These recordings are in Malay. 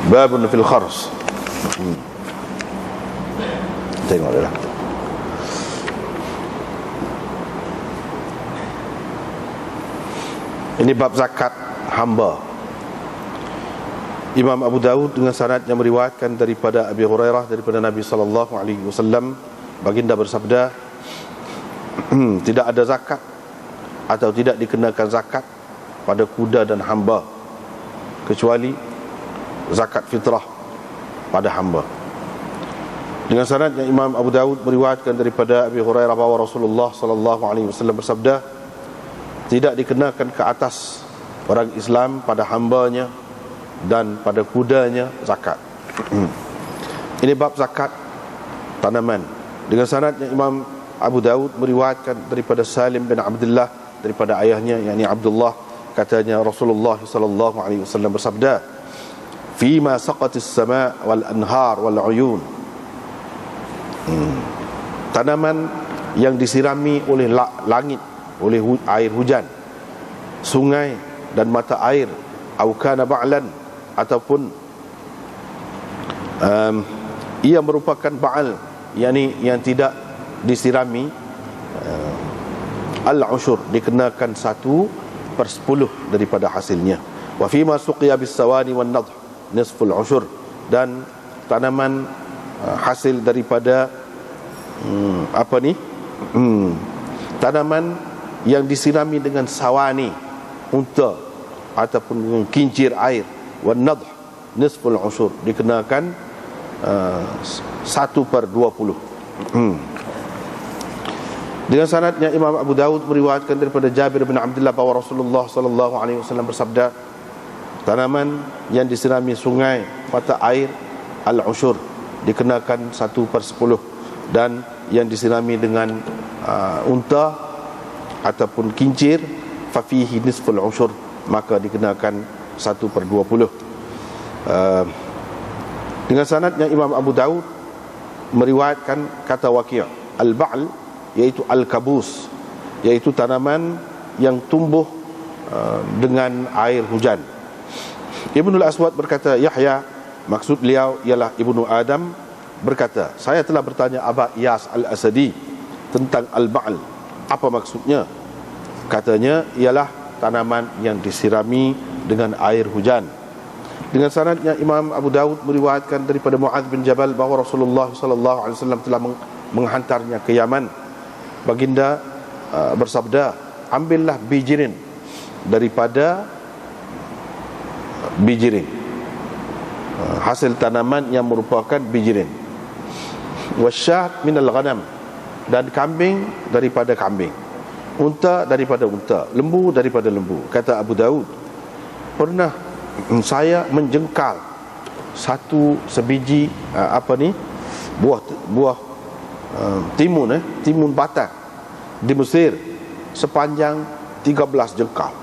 Babun fil khars. Tengok dah. Ini bab zakat hamba. Imam Abu Dawud dengan sanad yang meriwayatkan daripada Abi Hurairah daripada Nabi sallallahu alaihi wasallam, baginda bersabda, tidak ada zakat atau tidak dikenakan zakat pada kuda dan hamba kecuali zakat fitrah pada hamba. Dengan sanad yang Imam Abu Dawud meriwayatkan daripada Abi Hurairah bahawa Rasulullah sallallahu alaihi wasallam bersabda, tidak dikenakan ke atas orang Islam pada hambanya dan pada kudanya zakat. Ini bab zakat tanaman. Dengan sanad yang Imam Abu Dawud meriwayatkan daripada Salim bin Abdullah daripada ayahnya, yakni Abdullah, katanya Rasulullah sallallahu alaihi wasallam bersabda, "Fima saqatis sama' wal anhar wal uyun." Tanaman yang disirami oleh langit, oleh air hujan, sungai dan mata air, au kana ba'lan, ataupun ia merupakan ba'al, yakni yang tidak disirami, al-ushur, dikenakan 1/10 daripada hasilnya. Wa fima suqiya bis sawani wan nadh nisful ushur, dan tanaman hasil daripada tanaman yang disirami dengan sawani, unta ataupun dengan kincir air, wan nadh nisful ushur, dikenakan 1/20. Dengan sanadnya Imam Abu Dawud meriwayatkan daripada Jabir bin Abdullah bahawa Rasulullah sallallahu alaihi wasallam bersabda, tanaman yang disirami sungai, mata air, al-ushur, dikenakan 1/10, dan yang disirami dengan unta ataupun kincir, fa fihi nisful ushur, maka dikenakan 1/20. Dengan sanadnya Imam Abu Dawud meriwayatkan kata Waqi', al-ba'l iaitu al-kabus, iaitu tanaman yang tumbuh dengan air hujan. Ibnul Aswad berkata, Yahya, maksud beliau ialah Ibnu Adam, berkata, saya telah bertanya Aba Iyas al-Asadi tentang al-ba'l, apa maksudnya? Katanya ialah tanaman yang disirami dengan air hujan. Dengan sanadnya Imam Abu Dawud meriwayatkan daripada Mu'adz bin Jabal bahawa Rasulullah sallallahu alaihi wasallam telah menghantarnya ke Yaman. Baginda bersabda, ambillah bijirin daripada bijirin, hasil tanaman yang merupakan bijirin, wasyat minal ghanam, dan kambing daripada kambing, unta daripada unta, lembu daripada lembu. Kata Abu Dawud, pernah saya menjengkal sebiji buah timun batang di Mesir sepanjang 13 jengkal.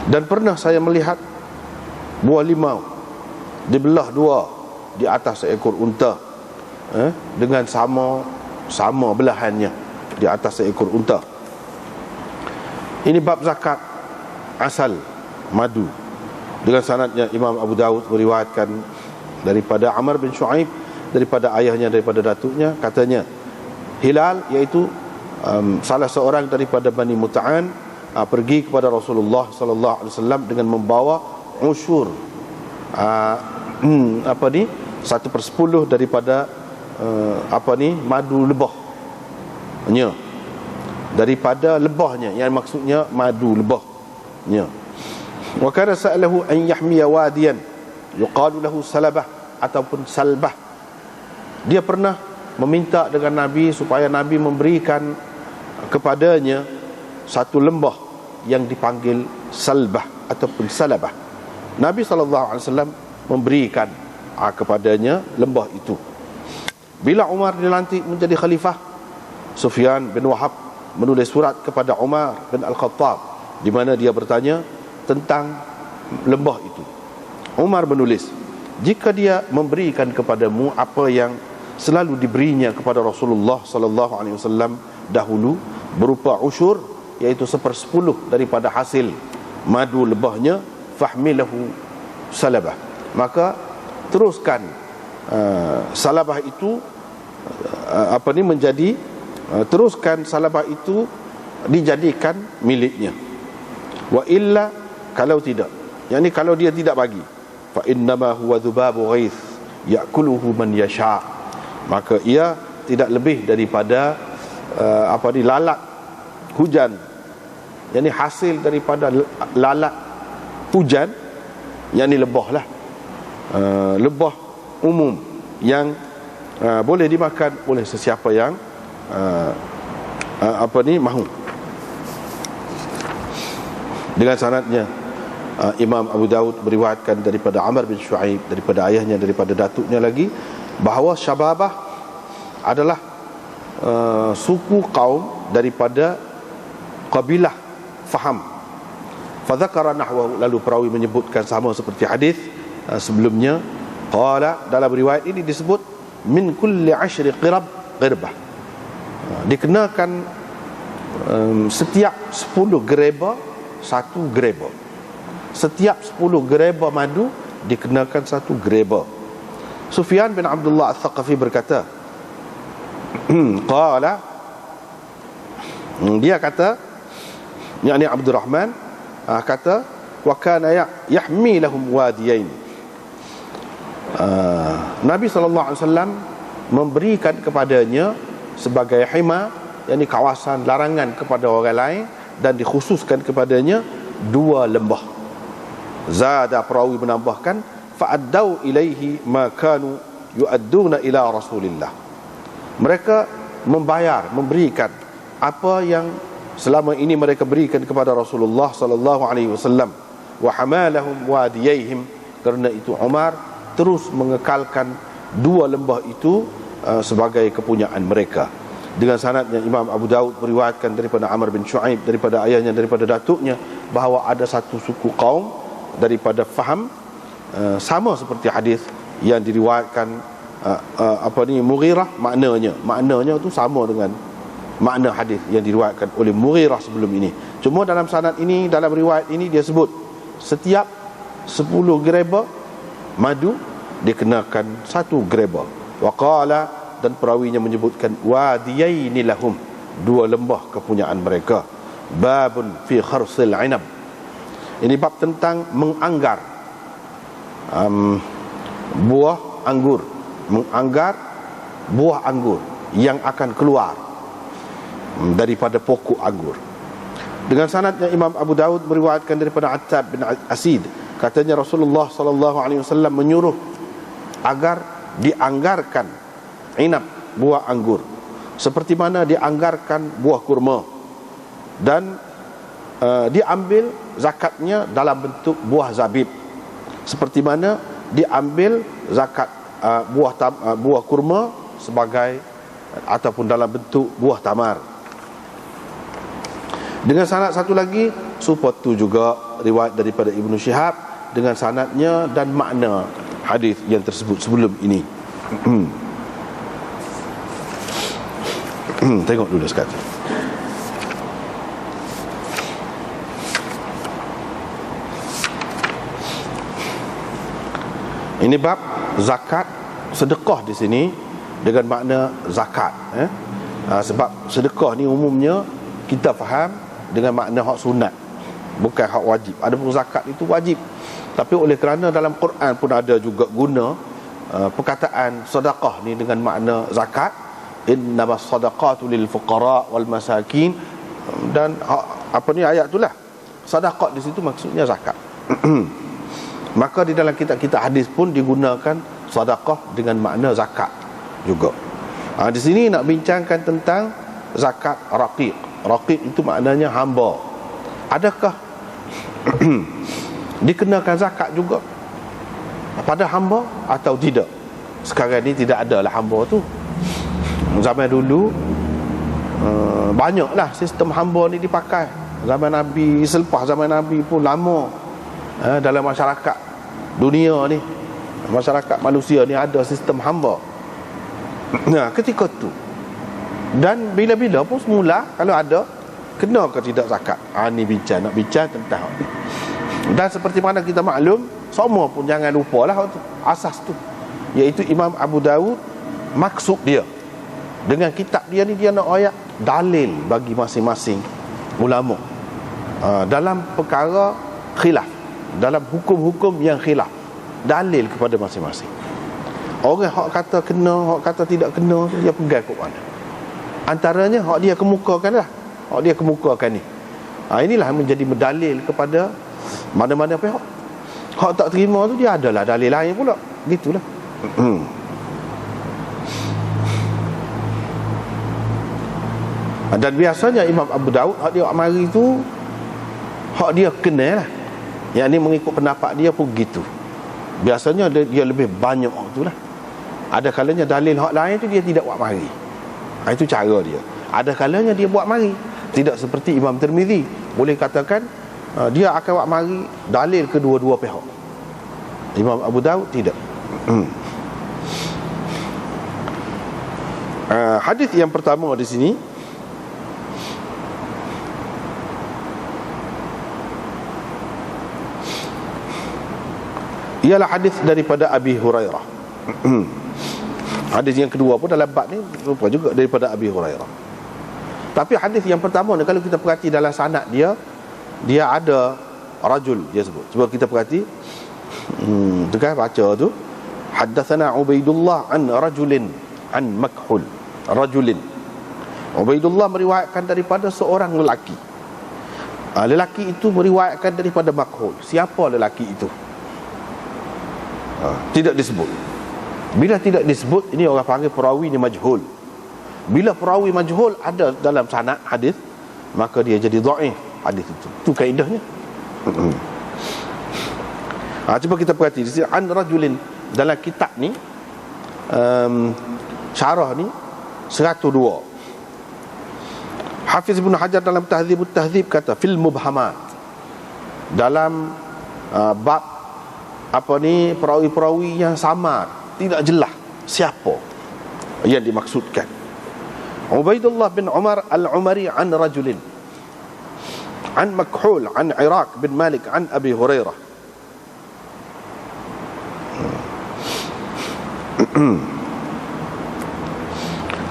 Dan pernah saya melihat buah limau dibelah dua di atas seekor unta, dengan sama belahannya di atas seekor unta. Ini bab zakat asal madu. Dengan sanadnya Imam Abu Dawud meriwayatkan daripada Amr bin Shu'aib daripada ayahnya, daripada datuknya, katanya Hilal, iaitu salah seorang daripada Bani Muta'an, pergi kepada Rasulullah sallallahu alaihi wasallam dengan membawa usyur 1/10 daripada madu lebahnya, daripada lebahnya, yang maksudnya madu lebahnya. Wa kana sa'alahu an yahmiya wadiyan yuqalu lahu salabah ataupun salbah. Dia pernah meminta dengan Nabi supaya Nabi memberikan kepadanya satu lembah yang dipanggil salbah ataupun salabah. Nabi SAW memberikan kepadanya lembah itu. Bila Umar dilantik menjadi khalifah, Sufyan bin Wahab menulis surat kepada Umar bin Al-Khattab di mana dia bertanya tentang lembah itu. Umar menulis, jika dia memberikan kepadamu apa yang selalu diberinya kepada Rasulullah sallallahu alaihi wasallam dahulu berupa usyur, iaitu 1/10 daripada hasil madu lebahnya, fahmilahu salabah, maka teruskan salabah itu menjadi teruskan salabah itu dijadikan miliknya. Wa illa, kalau tidak, yakni kalau dia tidak bagi, fa innama huwa dhubabu ghaith ya'kuluhu man yasha, maka ia tidak lebih daripada lalat hujan, yakni hasil daripada lalat hujan, yakni lebah lah, lebah umum yang boleh dimakan oleh sesiapa yang mahu. Dengan sanadnya Imam Abu Daud meriwayatkan daripada Amr bin Shu'aib, daripada ayahnya, daripada datuknya lagi, bahawa Syababah adalah suku kaum daripada kabilah Faham. Fadzakara nahwahu, lalu perawi menyebutkan sama seperti hadis sebelumnya. Qala, dalam riwayat ini disebut min kulli 10 qirbah, dikenakan setiap 10 gereba satu gereba. Setiap 10 gereba madu dikenakan satu gereba. Sufyan bin Abdullah Al-Thaqafi berkata, qala, dia kata, yakni Abdul Rahman kata, wa kana yahmi lahum wadiyain. Nabi SAW memberikan kepadanya sebagai hima, yakni kawasan larangan kepada orang lain, dan dikhususkan kepadanya 2 lembah. Zada, perawi menambahkan, fa'addau ilaihi ma kanu yu'adduna ila Rasulillah. Mereka membayar, memberikan apa yang selama ini mereka berikan kepada Rasulullah sallallahu alaihi wasallam. Wa hamalahum wadiyaihim, kerana itu Umar terus mengekalkan 2 lembah itu sebagai kepunyaan mereka. Dengan sanadnya Imam Abu Daud meriwayatkan daripada Amr bin Shu'aib, daripada ayahnya, daripada datuknya, bahawa ada satu suku kaum daripada Faham, sama seperti hadis yang diriwayatkan Mughirah, maknanya itu sama dengan makna hadis yang diriwayatkan oleh Mughirah sebelum ini. Cuma dalam sanad ini, dalam riwayat ini, dia sebut setiap 10 gereba madu dikenakan 1 gereba. Wa qala, dan perawinya menyebutkan wadiyaini lahum, 2 lembah kepunyaan mereka. Babun fi kharsil inab, ini bab tentang menganggar buah anggur, menganggar buah anggur yang akan keluar daripada pokok anggur. Dengan sanadnya Imam Abu Daud meriwayatkan daripada Attab bin Asid, katanya Rasulullah sallallahu alaihi wasallam menyuruh agar dianggarkan inab, buah anggur, seperti mana dianggarkan buah kurma, dan diambil zakatnya dalam bentuk buah zabib, seperti mana diambil zakat buah kurma sebagai ataupun dalam bentuk buah tamar. Dengan sanad satu lagi, supaya juga riwayat daripada Ibnu Syihab dengan sanadnya dan makna hadis yang tersebut sebelum ini. Tengok dulu sekali. Ini bab zakat sedekah di sini dengan makna zakat. Sebab sedekah ni umumnya kita faham dengan makna hak sunat, bukan hak wajib. Adapun zakat itu wajib, tapi oleh kerana dalam Quran pun ada juga guna perkataan sedekah ni dengan makna zakat, innamas sadaqatu lil fuqara wal masakin, dan ayat itulah sedekah di situ maksudnya zakat. Maka di dalam kitab-kitab hadis pun digunakan sedekah dengan makna zakat juga. Di sini nak bincangkan tentang zakat raqiq. Raqiq itu maknanya hamba. Adakah dikenakan zakat juga pada hamba atau tidak? Sekarang ni tidak ada lah hamba tu. Zaman dulu banyaklah sistem hamba ni dipakai. Zaman Nabi, selepas zaman Nabi pun lama dalam masyarakat dunia ni, masyarakat manusia ni ada sistem hamba. Nah, ketika tu dan bila-bila pun semula kalau ada, kena ke tidak zakat? Ni nak bincang tentang. Dan seperti mana kita maklum, Semua pun jangan lupalah asas tu, iaitu Imam Abu Daud maksud dia dengan kitab dia ni, dia nak ayat dalil bagi masing-masing ulama dalam perkara khilaf, dalam hukum-hukum yang khilaf, dalil kepada masing-masing. Orang hak kata kena, hak kata tidak kena, dia pegang kat mana. Antaranya hak dia kemukakan lah, hak dia kemukakan ni. Inilah menjadi berdalil kepada mana-mana pihak. Hak tak terima tu dia adalah dalil lain pula. Gitulah. Dan biasanya Imam Abu Daud hak dia mari tu, hak dia kenal lah. Yang ni mengikut pendapat dia pun gitu. Biasanya dia lebih banyak tu lah. Ada kalanya dalil hak lain tu dia tidak buat mari. Itu cara dia. Ada kalanya dia buat mari. Tidak seperti Imam Tirmizi, boleh katakan dia akan buat mari dalil kedua-dua pihak. Imam Abu Daud tidak. Hadis yang pertama di sini ialah hadis daripada Abi Hurairah. Hadis yang kedua pun dalam bab ni rupa juga daripada Abi Hurairah. Tapi hadis yang pertama ni, kalau kita perhati dalam sanad dia ada rajul dia sebut. Cuba kita perhati. Tu kan baca tu. Haddatsana Ubaidullah an rajulin an Makhul. Rajulin. Ubaidullah meriwayatkan daripada seorang lelaki. Lelaki itu meriwayatkan daripada Makhul. Siapa lelaki itu? Tidak disebut. Bila tidak disebut, ini orang panggil perawi ni majhul. Bila perawi majhul ada dalam sanad hadis, maka dia jadi dhaif hadis itu. Itu kaedahnya. Cuba kita perhati di sini, an rajulin, dalam kitab ni syarah ni 102. Hafiz Ibn Hajar dalam Tahdzibut Tahdzib kata fil mubhamat, dalam bab perawi-perawi yang samar, tidak jelas siapa yang dimaksudkan. Ubaidullah bin Umar al-Umari an rajulin an Makhul an Iraq bin Malik an Abi Hurairah.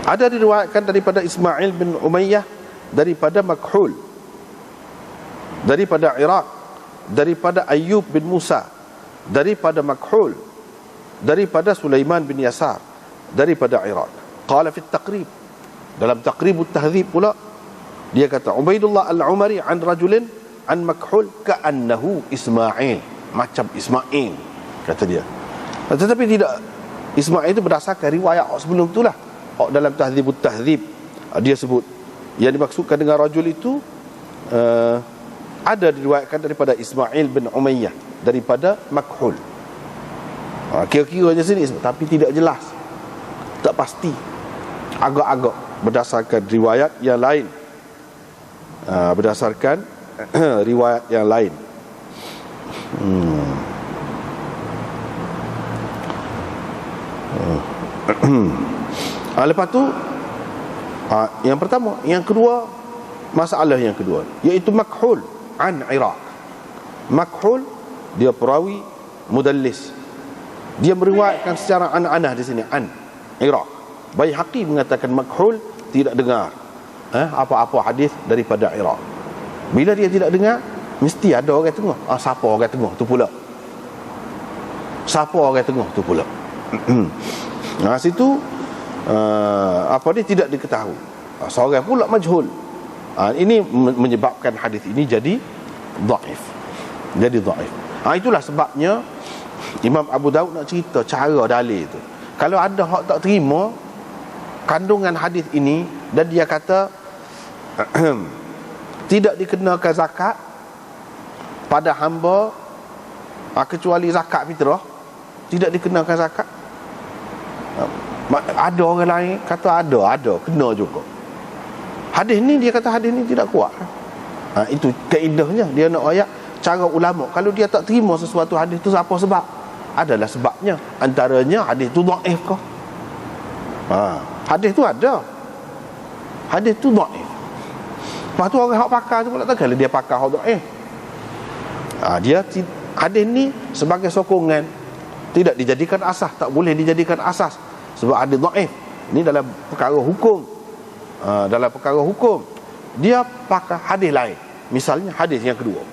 Ada diriwayatkan daripada Ismail bin Umayyah, daripada Makhul, daripada Iraq, daripada Ayyub bin Musa, daripada Makhul, daripada Sulaiman bin Yasar, daripada Iraq. Qala fi at-Taqrib, dalam Taqribut Tahdzib pula dia kata Ubaidullah al-Umari an rajulin an Makhul ka'annahu Ismail, macam Ismail kata dia. Tetapi tidak, Ismail itu berdasarkan riwayat sebelum itulah. Dalam Tahdzibut Tahdzib dia sebut yang dimaksudkan dengan rajul itu ada diriwayatkan daripada Ismail bin Umayyah, daripada Makhul. Kira-kiranya sini, tapi tidak jelas, tak pasti, agak-agak berdasarkan riwayat yang lain, berdasarkan riwayat yang lain. Lepas tu yang pertama, yang kedua, masalah yang kedua iaitu Makhul an Iraq. Makhul dia perawi mudallis, dia meriwayatkan secara an-anah di sini an Iraq. Baihaqi mengatakan Makhul tidak dengar apa-apa hadis daripada Iraq. Bila dia tidak dengar, mesti ada orang tengah. Siapa orang tengah tu pula? Siapa orang tengah tu pula? Situ dia tidak diketahui. Seorang pula majhul. Ini menyebabkan hadis ini jadi dhaif. Jadi dhaif. Itulah sebabnya Imam Abu Daud nak cerita cara dalil itu. Kalau ada hak tak terima kandungan hadis ini dan dia kata tidak dikenakan zakat pada hamba kecuali zakat fitrah, tidak dikenakan zakat. Ada orang lain kata ada kena juga. Hadis ni dia kata hadis ni tidak kuat. Itu kaedahnya, dia nak ayat cara ulama. Kalau dia tak terima sesuatu hadis tu, apa sebab? Adalah sebabnya, antaranya hadis tu dhaif kah? Hadis tu ada, hadis tu dhaif. Lepas tu orang hak pakar tu pula tak, kalau dia pakar hak dhaif, dia Hadis ni sebagai sokongan, tidak dijadikan asas, tak boleh dijadikan asas sebab hadis dhaif. Ini dalam perkara hukum. Dalam perkara hukum dia pakai hadis lain. Misalnya hadis yang kedua.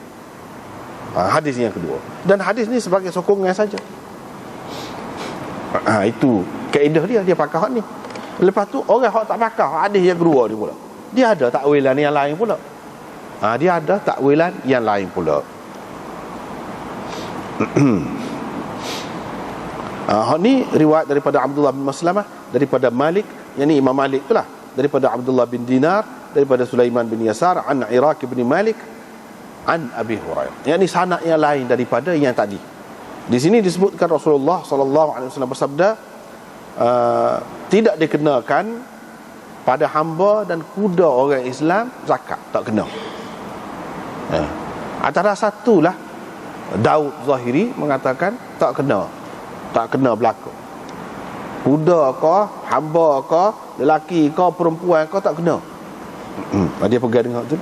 Hadis yang kedua. Dan hadis ni sebagai sokongan saja. Itu kaedah dia pakai hak ni. Lepas tu orang hak tak pakai hadis yang kedua ni pula, dia ada takwilan yang lain pula. Dia ada takwilan yang lain pula. Hak ni riwayat daripada Abdullah bin Maslamah, daripada Malik, yakni Imam Malik itulah, daripada Abdullah bin Dinar, daripada Sulaiman bin Yasar, an Iraq bin Malik, an Abi Hurairah. Yakni sanad yang lain daripada yang tadi. Di sini disebutkan Rasulullah sallallahu alaihi wasallam bersabda, tidak dikenakan pada hamba dan kuda orang Islam zakat, tak kena. Antara satulah Daud Zahiri mengatakan tak kena berlaku. Kuda ke, hamba ke, lelaki ke, perempuan ke, tak kena. Dia pegang dengan tu.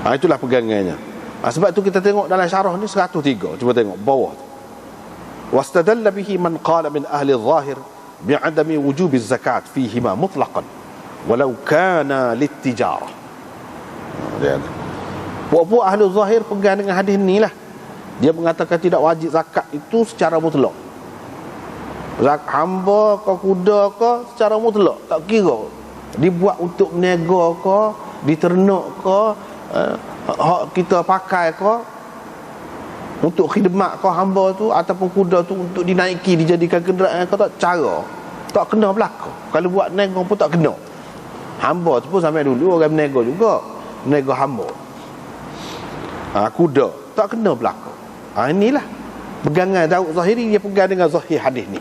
Itulah pegangannya. Sebab tu kita tengok dalam syarah ni 103. Cuba tengok bawah tu. Wastadalla bihi man qala min ahli adh-dhahir bi'adami wujubi az-zakat fihima mutlaqan walau kana lit-tijarah. Puak-puak ahli zahir pegang dengan hadis ni lah. Dia mengatakan tidak wajib zakat itu secara mutlak. Hamba ke, kuda ke, secara mutlak, tak kira dibuat untuk berniaga ke, diternak ke, kita pakai ke, untuk khidmat ke hamba tu ataupun kuda tu untuk dinaiki, dijadikan kenderaan ke, tak cara, tak kena berlaku. Kalau buat niaga pun tak kena. Hamba tu pun sampai dulu orang berniaga juga, berniaga hamba. Kuda tak kena berlaku. Inilah pegangan Daud Zahiri, dia pegang dengan zahir hadis ni.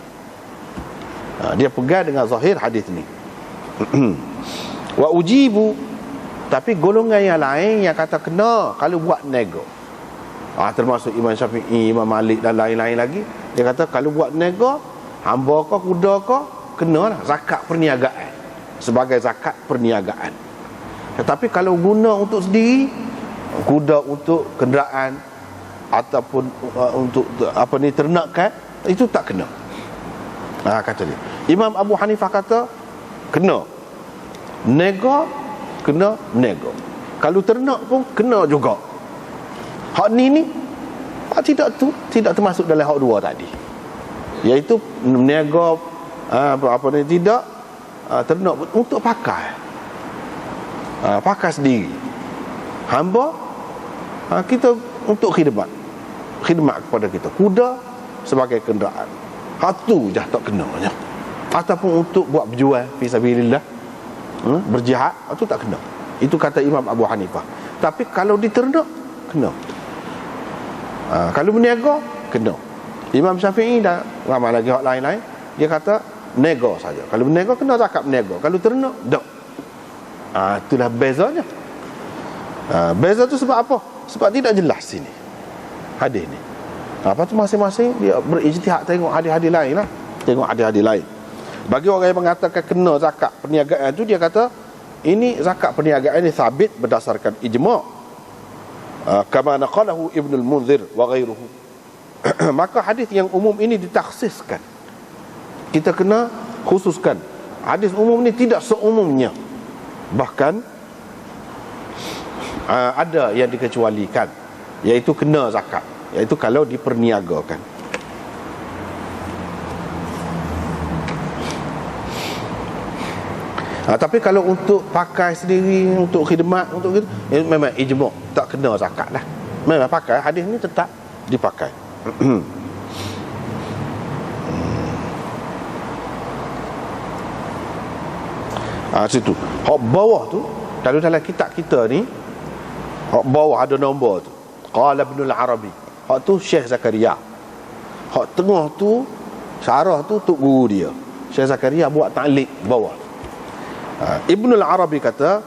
Dia pegang dengan zahir hadis ni. Wa ujibu, tapi golongan yang lain yang kata kena kalau buat nego. Termasuk Imam Syafi'i, Imam Malik dan lain-lain lagi. Dia kata kalau buat nego, hamba ke, kuda ke, kenalah zakat perniagaan, sebagai zakat perniagaan. Tetapi kalau guna untuk sendiri, kuda untuk kenderaan ataupun untuk ternakan, itu tak kena. Kata dia. Imam Abu Hanifah kata kena nego, kena nego. Kalau ternak pun kena juga. Hak ni hak tidak termasuk dalam hak dua tadi, iaitu nego tidak ternak untuk pakai, pakai sendiri. Hamba kita untuk khidmat kepada kita. Kuda sebagai kenderaan, hatu je tak kenanya. Ataupun untuk buat berjual fisabilillah, berjihad, itu tak kena. Itu kata Imam Abu Hanifah. Tapi kalau diternak, kena. Kalau berniaga, kena. Imam Syafi'i dan ramai lagi hak lain-lain, dia kata nego saja. Kalau berniaga, kena zakat berniaga. Kalau ternak, tak. Itulah bezanya. Beza tu sebab apa? Sebab tidak jelas sini hadis ni. Apa tu masing-masing dia berijtihad, tengok hadis-hadis lain lah. Tengok hadis-hadis lain. Bagi orang yang mengatakan kena zakat perniagaan tu, dia kata ini zakat perniagaan ini sabit berdasarkan ijma', kama naqalahu Ibn al-Munzir wa ghairuhu. Maka hadis yang umum ini ditakhsiskan, kita kena khususkan. Hadis umum ni tidak seumumnya, bahkan ada yang dikecualikan, iaitu kena zakat, iaitu kalau diperniagakan. Tapi kalau untuk pakai sendiri, untuk khidmat, untuk gitu, memang ijma', tak kena zakat lah. Memang pakai, hadis ni tetap dipakai. Situ hak bawah tu, kalau dalam kitab kita ni, hak bawah ada nombor tu, qala Ibn al-Arabi, hak tu Syekh Zakaria. Hak tengah tu syarah tu tok guru dia, Syekh Zakaria, buat ta'liq bawah. Ibn al-Arabi kata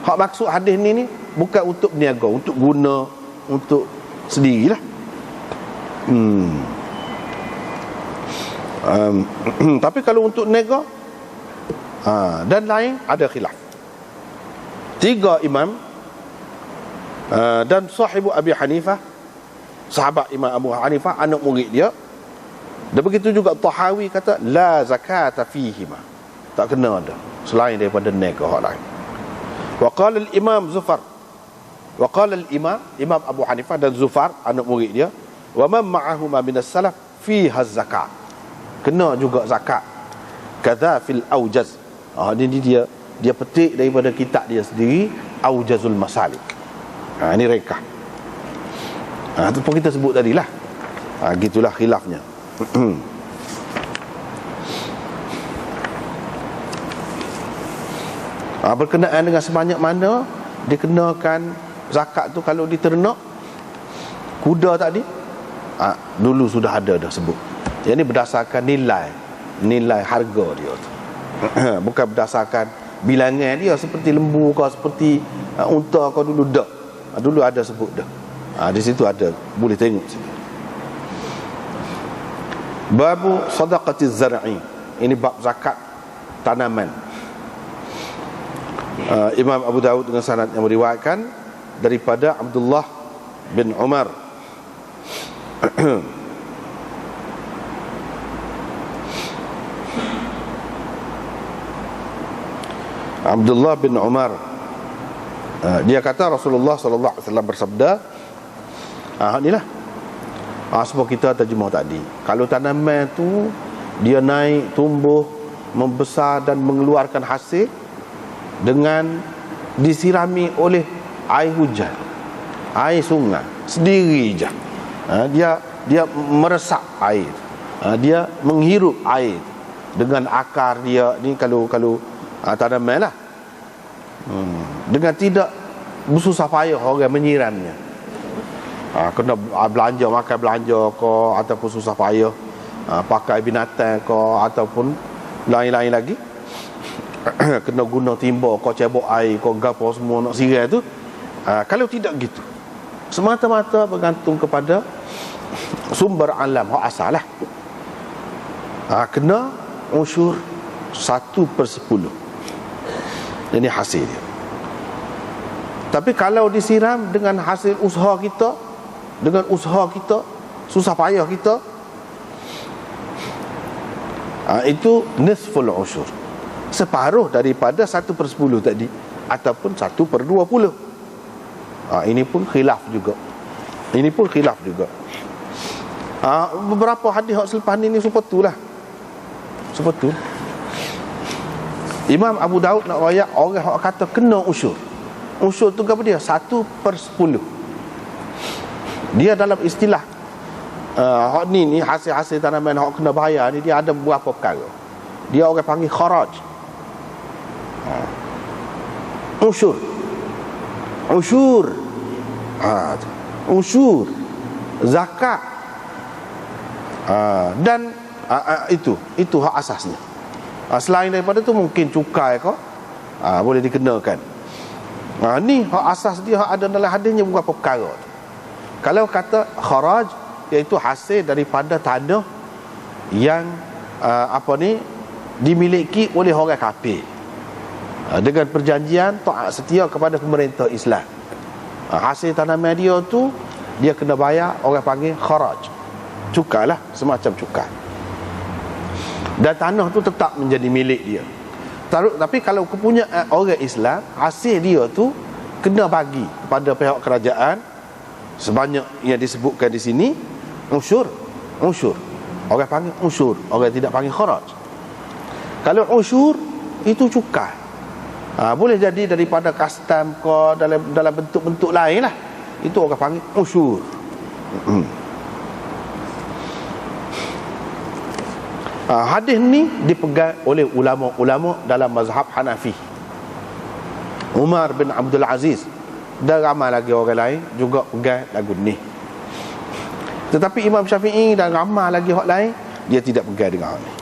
hak maksud hadis ni bukan untuk berniaga, untuk guna untuk sendirilah. Tapi kalau untuk niaga dan lain, ada khilaf. Tiga imam dan sahibu Abi Hanifah, sahabat Imam Abu Hanifah, anak murid dia. Dan begitu juga Tahawi kata la zakata fihima, tak kena ada selain daripada nikah orang lain. Wa qala al-imam Zufar, wa qala al-imam Abu Hanifah dan Zufar anak murid dia, wa man ma'ahuma min as-salaf fiha zakat, kena juga zakat. Kadza fil aujaz, ini dia petik daripada kitab dia sendiri, Aujazul Masalik. Ini rekah. Itu pun kita sebut tadilah. Gitulah khilafnya. Berkenaan dengan sebanyak mana dikenakan zakat tu kalau diternak kuda tadi, dulu sudah ada dah sebut. Yang ni berdasarkan nilai harga dia tu. Bukan berdasarkan bilangan dia seperti lembu kau, seperti unta kau dulu dak. Dulu ada sebut dah. Di situ ada, boleh tengok situ. Babu sadaqatiz zar'i. Ini bab zakat tanaman. Imam Abu Dawud dengan sanad yang meriwayatkan daripada Abdullah bin Umar. Abdullah bin Umar, dia kata Rasulullah sallallahu alaihi wasallam bersabda, inilah sebab kita terjemah tadi, kalau tanaman tu dia naik, tumbuh, membesar dan mengeluarkan hasil dengan disirami oleh air hujan, air sungai sendiri je, dia meresap air, dia menghirup air dengan akar dia ni, kalau tanaman lah, dengan tidak bersusah payah orang menyiramnya. Kena belanja, makan belanja ko, ataupun susah payah pakai binatang ko, ataupun lain-lain lagi, kena guna timba ko, cebok air ko, gapo semua nak siram tu. Kalau tidak gitu, semata-mata bergantung kepada sumber alam hak asal lah, kena unsur 1/10. Ini hasil dia. Tapi kalau disiram dengan hasil usaha kita, susah payah kita, itu nisful usyur, separuh daripada 1/10 tadi, ataupun 1/20. Ini pun khilaf juga. Beberapa hadis hak selepas ni seperti lah. Seperti Imam Abu Daud nak rayak orang yang kata kena usyur. Usyur tu apa dia? 1/10. Dia dalam istilah hak ni hasil-hasil tanaman hak kena bayar ni, dia ada beberapa perkara. Dia orang panggil kharaj. Usyur. Usyur. Zakat. Dan itu hak asasnya. Selain daripada tu mungkin cukai kau boleh dikenakan. Ni hak asas dia, hak ada dalam hadisnya beberapa perkara. Kalau kata kharaj, iaitu hasil daripada tanah yang dimiliki oleh orang kafir, dengan perjanjian taat setia kepada pemerintah Islam. Hasil tanaman dia tu dia kena bayar, orang panggil kharaj. Cukai lah, semacam cukai. Dan tanah tu tetap menjadi milik dia. Tapi kalau kepunyaan orang Islam, hasil dia tu kena bagi kepada pihak kerajaan sebanyak yang disebutkan di sini. Usyur. Orang panggil usyur, orang tidak panggil kharaj. Kalau usyur itu cukai, boleh jadi daripada custom ko, dalam bentuk-bentuk lain lah. Itu orang panggil usyur. Hadis ni dipegang oleh ulama-ulama dalam mazhab Hanafi. Umar bin Abdul Aziz dan ramai lagi orang lain juga pegang lagu ni. Tetapi Imam Syafi'i dan ramai lagi orang lain, dia tidak pegang dengan hak ni.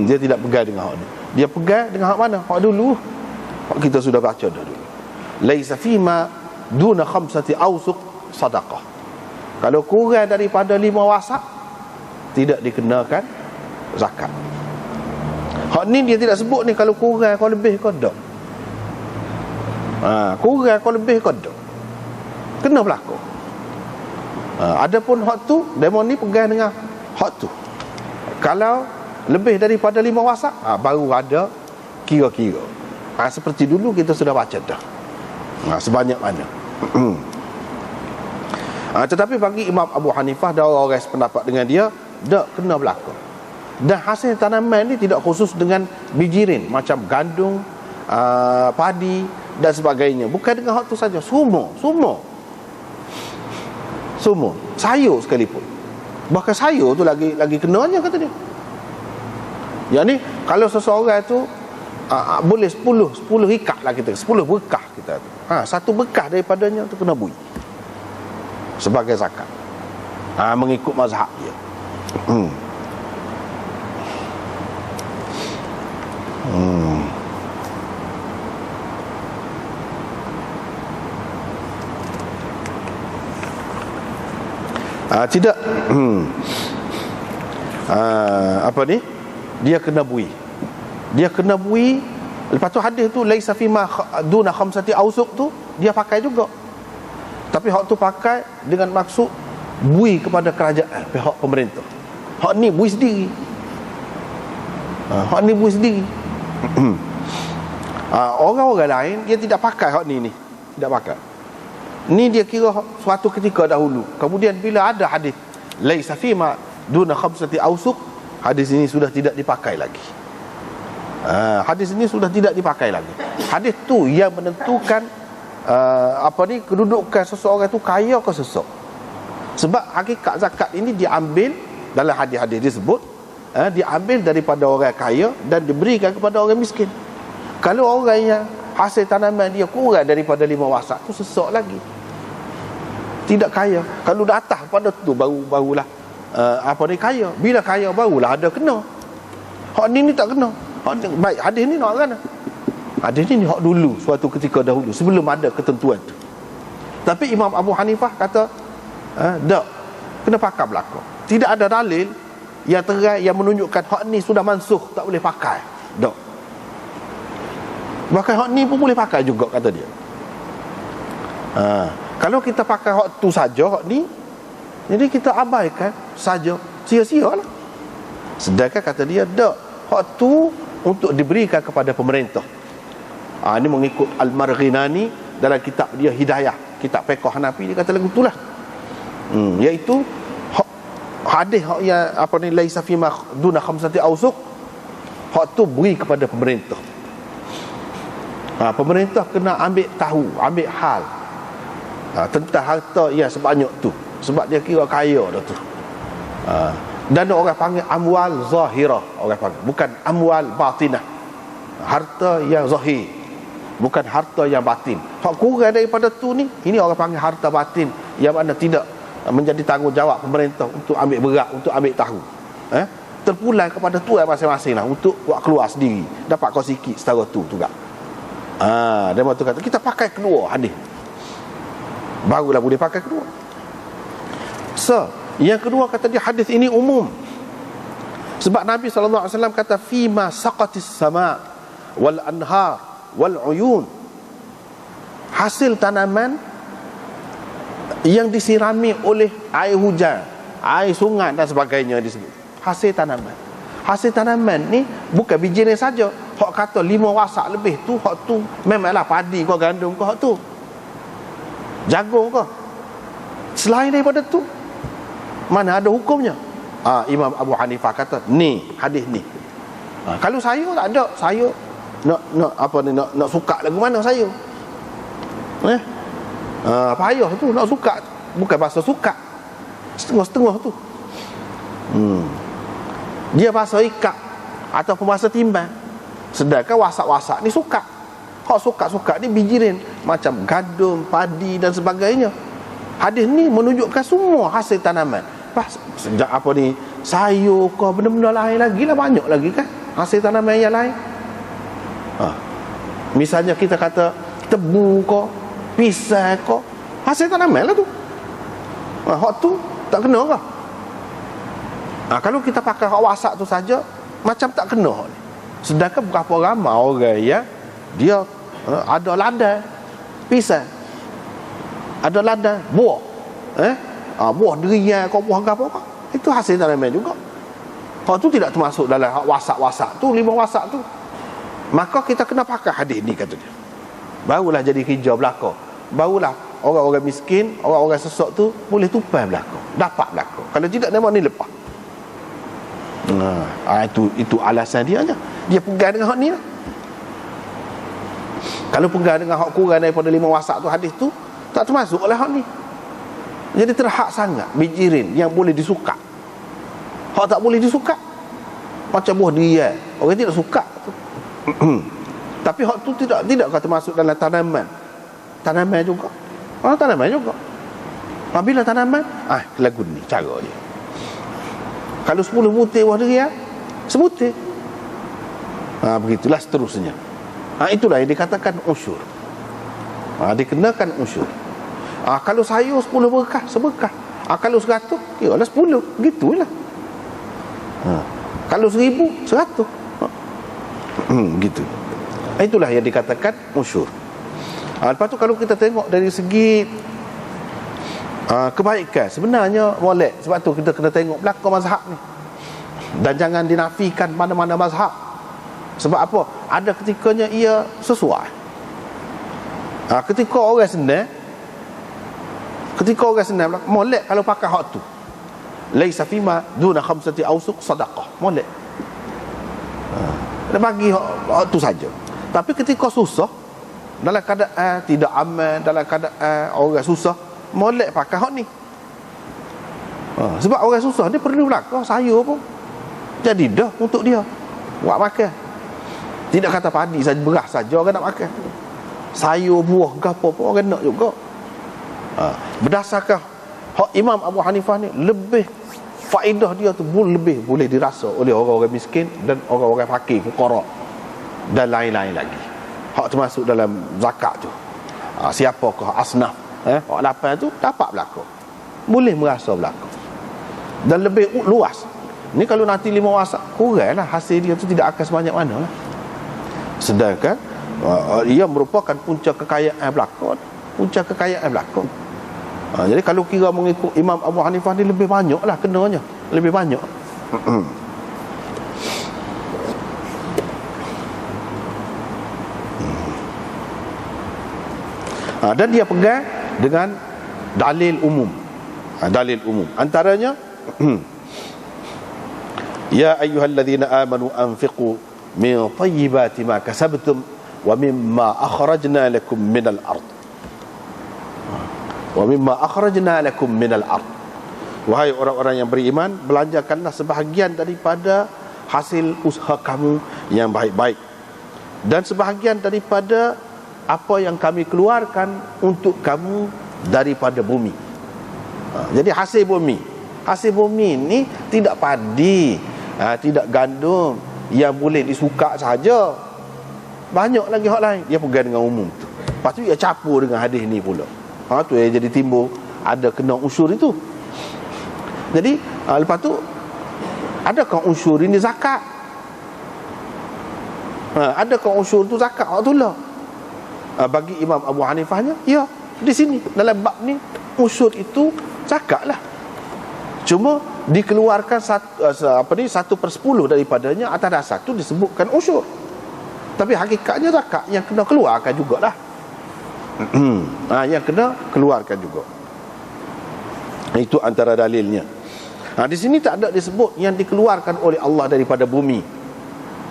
Dia tidak pegang dengan hak ni. Dia pegang dengan hak mana? Hak dulu. Hak kita sudah baca dah dulu. Laisa fima duna khamsati awsuq sadaqah. Kalau kurang daripada 5 wasak, tidak dikenakan zakat. Hak ni dia tidak sebut ni kalau kurang, kalau lebih kau tak. Kurang kau lebih kau dak. Kena berlaku. Adapun hak tu, demo ni pegang dengan hak tu. Kalau lebih daripada 5 wasak, baru ada kira-kira. Seperti dulu kita sudah baca dah. Sebanyak mana. Tetapi bagi Imam Abu Hanifah dan orang sependapat dengan dia, tak kena berlaku. Dan hasil tanaman ni tidak khusus dengan bijirin macam gandum, padi dan sebagainya. Bukan dengan hak tu saja, semua sayur sekalipun. Bahkan sayur tu lagi kenanya kata dia. Yang ni kalau seseorang tu boleh 10 ikat lah kita, 10 berkah kita tu. Satu berkah daripadanya tu kena bui sebagai zakat. Mengikut mazhab dia. Tidak apa ni, dia kena bui. Lepas tu hadis tu laisa fi ma duna khamsati awsuq tu dia pakai juga. Tapi hak tu pakai dengan maksud bui kepada kerajaan, pihak pemerintah. Hak ni bui sendiri. Orang-orang lain dia tidak pakai hak ni. Tidak pakai. Ni dia kira suatu ketika dahulu. Kemudian bila ada hadis laisa fi ma duna khamsati awsuq, hadis ini sudah tidak dipakai lagi. Hadis ini sudah tidak dipakai lagi. Hadis tu yang menentukan kedudukan seseorang itu kaya ke sesok. Sebab hakikat zakat ini diambil dalam hadis-hadis disebut, diambil daripada orang kaya dan diberikan kepada orang miskin. Kalau orang yang hasil tanaman dia kurang daripada 5 wasak tu sesok lagi, tidak kaya. Kalau dah atas pada tu barulah kaya. Bila kaya barulah ada kena. Hak ni tak kena. Baik, hadis ni nak kan? Hadis ni hak dulu, suatu ketika dahulu, sebelum ada ketentuan tu. Tapi Imam Abu Hanifah kata tak, kena pakai berlaku. Tidak ada dalil yang terai yang menunjukkan hak ni sudah mansuh, tak boleh pakai. Tak. Bahkan hak ni pun boleh pakai juga, kata dia. Kalau kita pakai hak tu saja, hak ni, jadi kita abaikan saja, sia-sia lah. Sedangkan kata dia tak, hak tu untuk diberikan kepada pemerintah. Ini mengikut Al-Marghinani dalam kitab dia Hidayah, kitab fiqh Hanafi, dia kata lagu itulah. Iaitu hadis yang laisa fi ma duna khamsati awsuq, hak tu beri kepada pemerintah. Pemerintah kena ambil tahu, ambil hal tentang harta yang sebanyak tu, sebab dia kira kaya dah tu. Dan orang panggil amwal zahirah, orang panggil, bukan amwal batinah, harta yang zahir, bukan harta yang batin. Hak kurang daripada tu ni, ini orang panggil harta batin, yang mana tidak menjadi tanggungjawab pemerintah untuk ambil berat, untuk ambil tahu. Terpulang kepada tuan masing-masing lah, untuk buat keluar sendiri, dapat kau sikit setara tu juga. Dia mahu kata kita pakai kedua hadis, barulah boleh pakai kedua. Yang kedua kata dia hadis ini umum. Sebab Nabi SAW kata fima saqatis sama wal anhar wal uyun, hasil tanaman yang disirami oleh air hujan, air sungai dan sebagainya disebut hasil tanaman. Hasil tanaman ni bukan biji ni saja. Hak kata 5 wasak lebih tu, hak tu memanglah padi kau, gandum kau, hak tu jagung kau. Selain daripada tu, mana ada hukumnya? Imam Abu Hanifah kata ni hadis ni. Kalau sayur tak ada, sayur nak suka lagu mana sayur? Payah tu nak suka, bukan bahasa suka, setengah-setengah tu. Dia bahasa ikat ataupun bahasa timbang. Sedangkan wasak-wasak ni suka. Hak suka-suka ni bijirin macam gandum, padi dan sebagainya. Hadis ni menunjukkan semua hasil tanaman. Sejak sayur ke benda-benda lain lagi lah, banyak lagi kan hasil tanaman yang lain. Misalnya kita kata tebu ke, pisang ke, hasil tanaman lah tu. Hak tu tak kena ke? Kalau kita pakai hak wasak tu saja, macam tak kena. Sedangkan berapa ramai orang yang dia ada ladang, pisang, ada ladang, buah. Buah durian, kau buah apa kau. Itu hasil tanaman juga. Hak tu tidak termasuk dalam hak wasak-wasak tu, 5 wasak tu. Maka kita kena pakai hadis ni, kata dia. Barulah jadi hijau belaka. Barulah orang-orang miskin, orang-orang sesok tu boleh tupai belaka, dapat belaka. Kalau tidak, nama ni lepas. Itu alasan dia aja. Dia pegang dengan hak ni lah. Kalau pegang dengan hak kurang daripada 5 wasak tu, hadis tu tak termasuk oleh hak ni. Jadi terhak sangat bijirin yang boleh disuka. Hak tak boleh disuka, macam buah dia, orang tidak suka tu. Tapi hak tu tidak kata masuk dalam tanaman juga. Tanaman juga. Bila tanaman, lagu ni cara dia. Kalau 10 butir buah dia, sebutir. Begitulah seterusnya. Itulah yang dikatakan usyur. Dikenakan usyur. Kalau sayur 10 berkah, seberkah. Kalau 100, ialah 10. Gitulah. Kalau 1000, 100. Gitu. Itulah yang dikatakan usyur. Lepas tu kalau kita tengok dari segi kebaikan, sebenarnya molek. Sebab tu kita kena tengok belakang mazhab ni, dan jangan dinafikan mana-mana mazhab. Sebab apa? Ada ketikanya ia sesuai. Ketika orang senang molek kalau pakai hak tu, laisa fima duna khamsati awsuq sadaqah, molek. Dia bagi hak tu saja. Tapi ketika susah, dalam keadaan tidak aman, dalam keadaan orang susah, molek pakai hak ni. Sebab orang susah dia perlu belaka sayur pun jadi dah untuk dia buat makan. Tidak kata padi saja, beras saja orang nak makan. Sayur, buah, gapo pun orang nak juga. Berdasarkan hak Imam Abu Hanifah ni, lebih faedah dia tu lebih boleh dirasa oleh orang-orang miskin dan orang-orang fakir, fuqara dan lain-lain lagi. Hak termasuk dalam zakat tu. Siapakah asnaf, hak 8 tu dapat belaka, boleh merasa belaka, dan lebih luas. Ni kalau nanti 5 wasak, kurang lah hasil dia tu, tidak akan sebanyak mana lah. Sedangkan ia merupakan punca kekayaan belaka, jadi kalau kira mengikut Imam Abu Hanifah ni, lebih banyak lah kenanya, lebih banyak. Dan dia pegang dengan dalil umum. Antaranya ya ayyuhalladzina amanu anfiqu min thayyibati ma kasabtum wa mimma akhrajna lakum minal ard. Wahai orang-orang yang beriman, belanjakanlah sebahagian daripada hasil usaha kamu yang baik-baik, dan sebahagian daripada apa yang kami keluarkan untuk kamu daripada bumi. Jadi hasil bumi ni tidak padi, tidak gandum yang boleh disuka saja, banyak lagi hak lain. Dia pegang dengan umum tu, lepas tu dia capur dengan hadis ni pula. Tu yang jadi timbul ada kena unsur itu. Jadi lepas tu, adakah unsur ini zakat? Adakah unsur tu zakat? Tu lah. Bagi Imam Abu Hanifahnya, ya, di sini dalam bab ni unsur itu zakat lah. Cuma dikeluarkan 1/10 daripadanya atas dasar tu disebutkan unsur. Tapi hakikatnya zakat yang kena keluarkan jugalah. Yang kena keluarkan juga. Itu antara dalilnya. Di sini tak ada disebut yang dikeluarkan oleh Allah daripada bumi.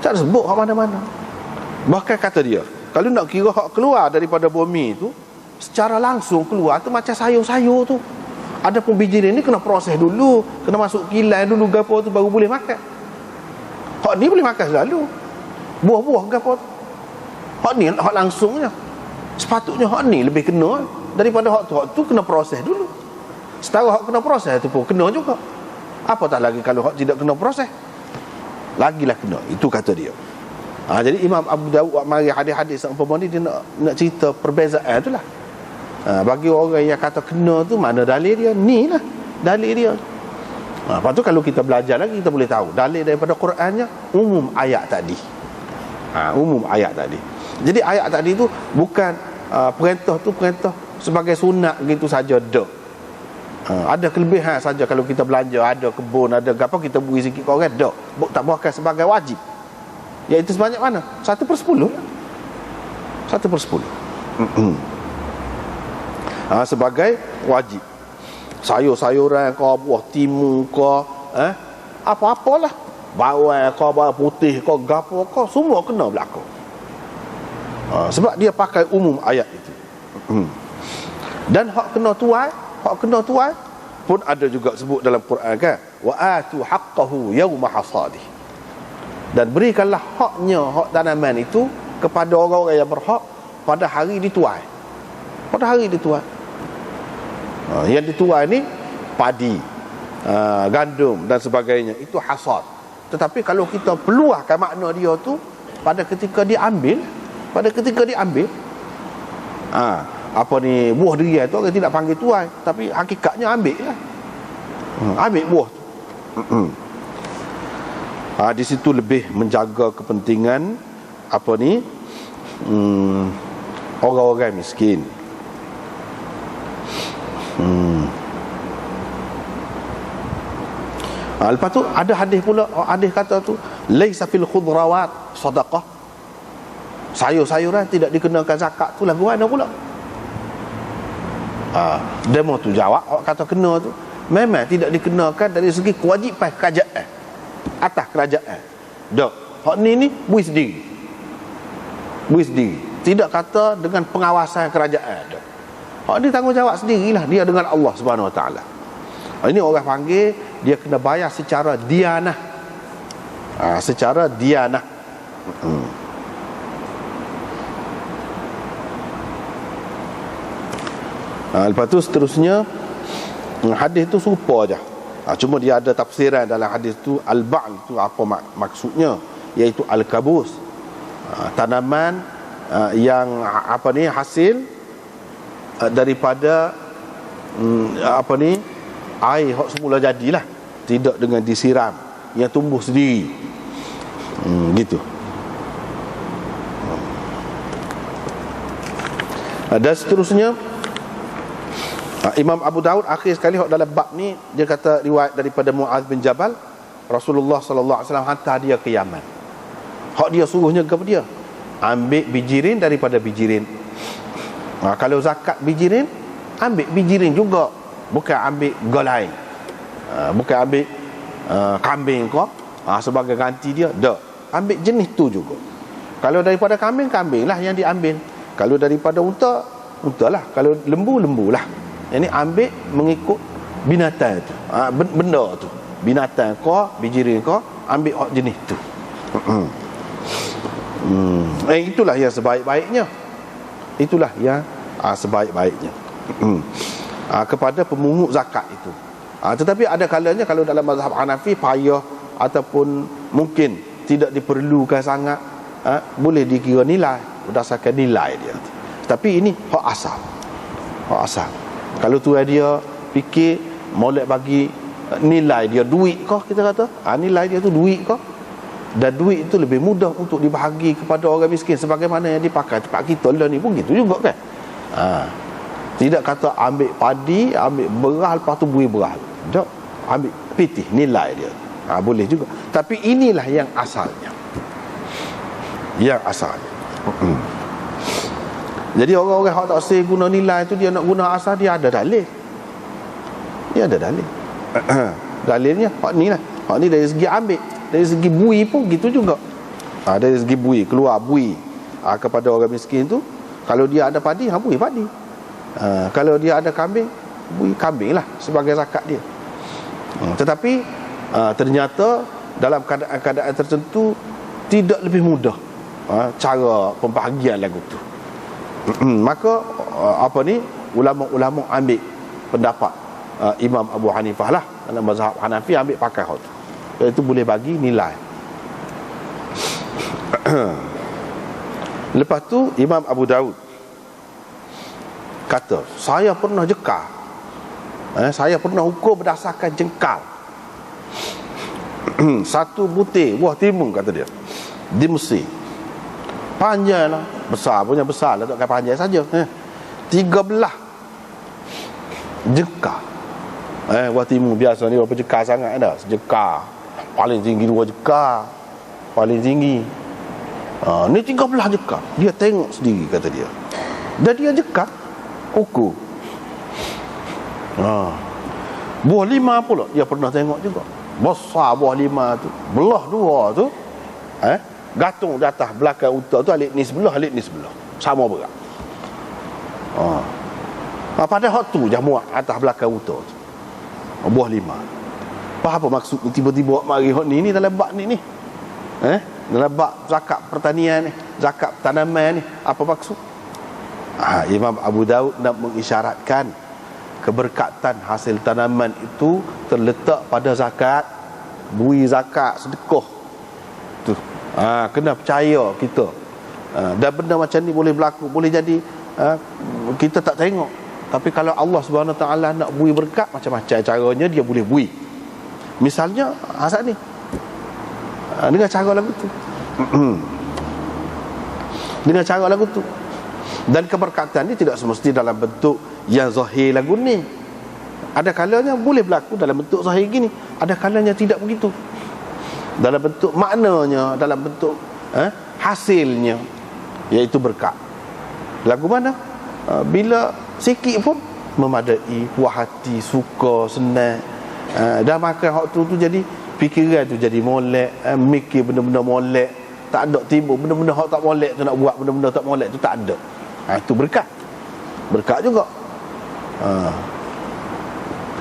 Tak disebut hak mana-mana. Bahkan kata dia, kalau nak kira hak keluar daripada bumi itu secara langsung keluar tu macam sayur-sayur tu. Ada pun biji ni kena proses dulu, kena masuk kilang dulu gapo tu baru boleh makan. Hak ni boleh makan selalu. Buah-buah gapo tu. Hak ni hak langsungnya. Sepatutnya hak ni lebih kena daripada hak tu kena proses dulu. Setara hak kena proses tu pun kena juga. Apatah lagi kalau hak tidak kena proses, lagilah kena. Itu kata dia. Jadi Imam Abu Dawud mari hadis-hadis seumpama ni, dia nak cerita perbezaan tu lah. Bagi orang yang kata kena tu, mana dalil dia? Ni lah dalil dia. Lepas tu kalau kita belajar lagi, kita boleh tahu dalil daripada Qurannya umum ayat tadi. Umum ayat tadi. Jadi ayat tadi tu bukan perintah tu perintah sebagai sunat gitu saja dak. Ada kelebihan saja kalau kita belanja, ada kebun, ada apa, kita beri sikit ke orang, dak. Tak buatkan sebagai wajib. Iaitu sebanyak mana? 1/10. 1/10. Sebagai wajib. Sayur-sayuran ke, buah timun ke, apa-apalah, bawang ke, bawang putih ke, gapo ke, semua kena berlaku. Sebab dia pakai umum ayat itu. Dan hak kena tuai pun ada juga sebut dalam Quran kan, wa atu haqqahu yawma hasadih. Dan berikanlah haknya, hak tanaman itu kepada orang-orang yang berhak pada hari dituai. Pada hari dituai. Yang dituai ni padi, gandum dan sebagainya, itu hasad. Tetapi kalau kita peluahkan makna dia tu pada ketika diambil, apa ni, buah durian tu orang tidak panggil tuai, tapi hakikatnya ambil lah. Ambil buah tu. Di situ lebih menjaga kepentingan apa ni, orang-orang miskin. Lepas tu ada hadis pula, hadis kata tu laisa fil khudrawat sadaqah. Sayur-sayuran tidak dikenakan zakat tu lagu mana pula? Demo tu jawab, kata kena tu memang tidak dikenakan dari segi kewajipan kerajaan atas kerajaan. Dak, hak ni bui sendiri. Tidak kata dengan pengawasan kerajaan. Dak. Hak ni tanggungjawab sendirilah dia dengan Allah Subhanahu Wa Taala. Ini orang panggil dia kena bayar secara dianah. Secara dianah. Lepas tu seterusnya hadis tu serupa aja. Cuma dia ada tafsiran dalam hadis tu. Al-ba'l tu apa maksudnya, iaitu al-kabus, tanaman yang apa ni, hasil daripada apa ni, air hak semula jadilah, tidak dengan disiram, yang tumbuh sendiri. Gitu. Dan seterusnya Imam Abu Daud akhir sekali dalam bab ni, dia kata riwayat daripada Muaz bin Jabal, Rasulullah sallallahu alaihi wasallam hantar dia ke Yaman. Hak dia suruhnya kepada dia, ambil bijirin daripada bijirin. Kalau zakat bijirin, ambil bijirin juga, bukan ambil golai, bukan ambil kambing kau sebagai ganti dia. Tak, ambil jenis tu juga. Kalau daripada kambing, kambing lah yang diambil. Kalau daripada unta, unta lah. Kalau lembu, lembu lah. Ini ambil mengikut binatang tu, benda tu, binatang kau, bijirin kau, ambil hak jenis tu. Itulah yang sebaik-baiknya. Itulah yang sebaik-baiknya kepada pemungut zakat itu. Tetapi ada kalanya kalau dalam mazhab Hanafi payah ataupun mungkin tidak diperlukan sangat, boleh dikira nilai berdasarkan nilai dia. Tapi ini hak asal. Hak asal. Kalau tu dia fikir molek bagi nilai dia duit kah, kita kata nilai dia tu duit kah, dan duit itu lebih mudah untuk dibahagi kepada orang miskin sebagaimana yang dipakai tempat kita lah ni pun gitu juga kan. Tidak kata ambil padi, ambil beras, lepas tu bui beras. Tak, ambil pitih nilai dia. Boleh juga. Tapi inilah yang asalnya. Yang asalnya. Jadi orang-orang yang tak say guna nilai tu, dia nak guna asal, dia ada dalil. Dia ada dalil. Dalilnya hak ni lah. Hak ni dari segi ambil, dari segi bui pun gitu juga. Dari segi bui, keluar bui kepada orang miskin tu. Kalau dia ada padi, bui padi. Kalau dia ada kambing, bui kambing lah sebagai zakat dia. Tetapi ternyata dalam keadaan tertentu tidak lebih mudah cara pembahagian lagu tu. Maka apa ni, ulama-ulama ambil pendapat Imam Abu Hanifah lah, dalam mazhab Hanafi ambil pakai hal tu, iaitu boleh bagi nilai. Lepas tu Imam Abu Daud kata, saya pernah jekal, saya pernah ukur berdasarkan jengkal. Satu butir buah timun, kata dia, di Mesir Panjang lah. Besar punya besar lah, takkan panjang saja. 13 jekar. Buat timur biasa ni berapa jekar sangat dah. Sejekar. Paling tinggi 2 jekar. Paling tinggi. Ni 13 jekar. Dia tengok sendiri, kata dia. Dan dia jekar kuku. Buah 5 pula dia pernah tengok juga. Besar buah 5 tu. Belah 2 tu. Gantung di atas belakang unta tu, alik ni sebelah, alik ni sebelah. Sama berat. Pada hak tu je muat atas belakang unta tu. Buah 5. Apa maksud tiba-tiba mari hak ni dalam bab ni. Dalam bab zakat pertanian ni, zakat tanaman ni, apa maksud? Imam Abu Daud nak mengisyaratkan keberkatan hasil tanaman itu terletak pada zakat, bui zakat, sedekah tu. Kena percaya kita. Dan benda macam ni boleh berlaku, boleh jadi kita tak tengok. Tapi kalau Allah Subhanahu Wa Taala nak bui berkat, macam-macam caranya dia boleh bui. Misalnya saat ni dengan cara lagu tu. Dengan cara lagu tu. Dan keberkatan ni tidak semesti dalam bentuk yang zahir lagu ni. Ada kalanya boleh berlaku dalam bentuk zahir gini, ada kalanya tidak begitu. Dalam bentuk maknanya, dalam bentuk hasilnya, iaitu berkat. Lagu mana? Bila sikit pun memadai, puas hati, suka, senang. Dah makan hak tu jadi fikiran tu jadi molek, mikir benda-benda molek, tak ada timbul benda-benda hak tak molek tu, nak buat benda-benda tak molek tu tak ada. Itu berkat. Berkat juga.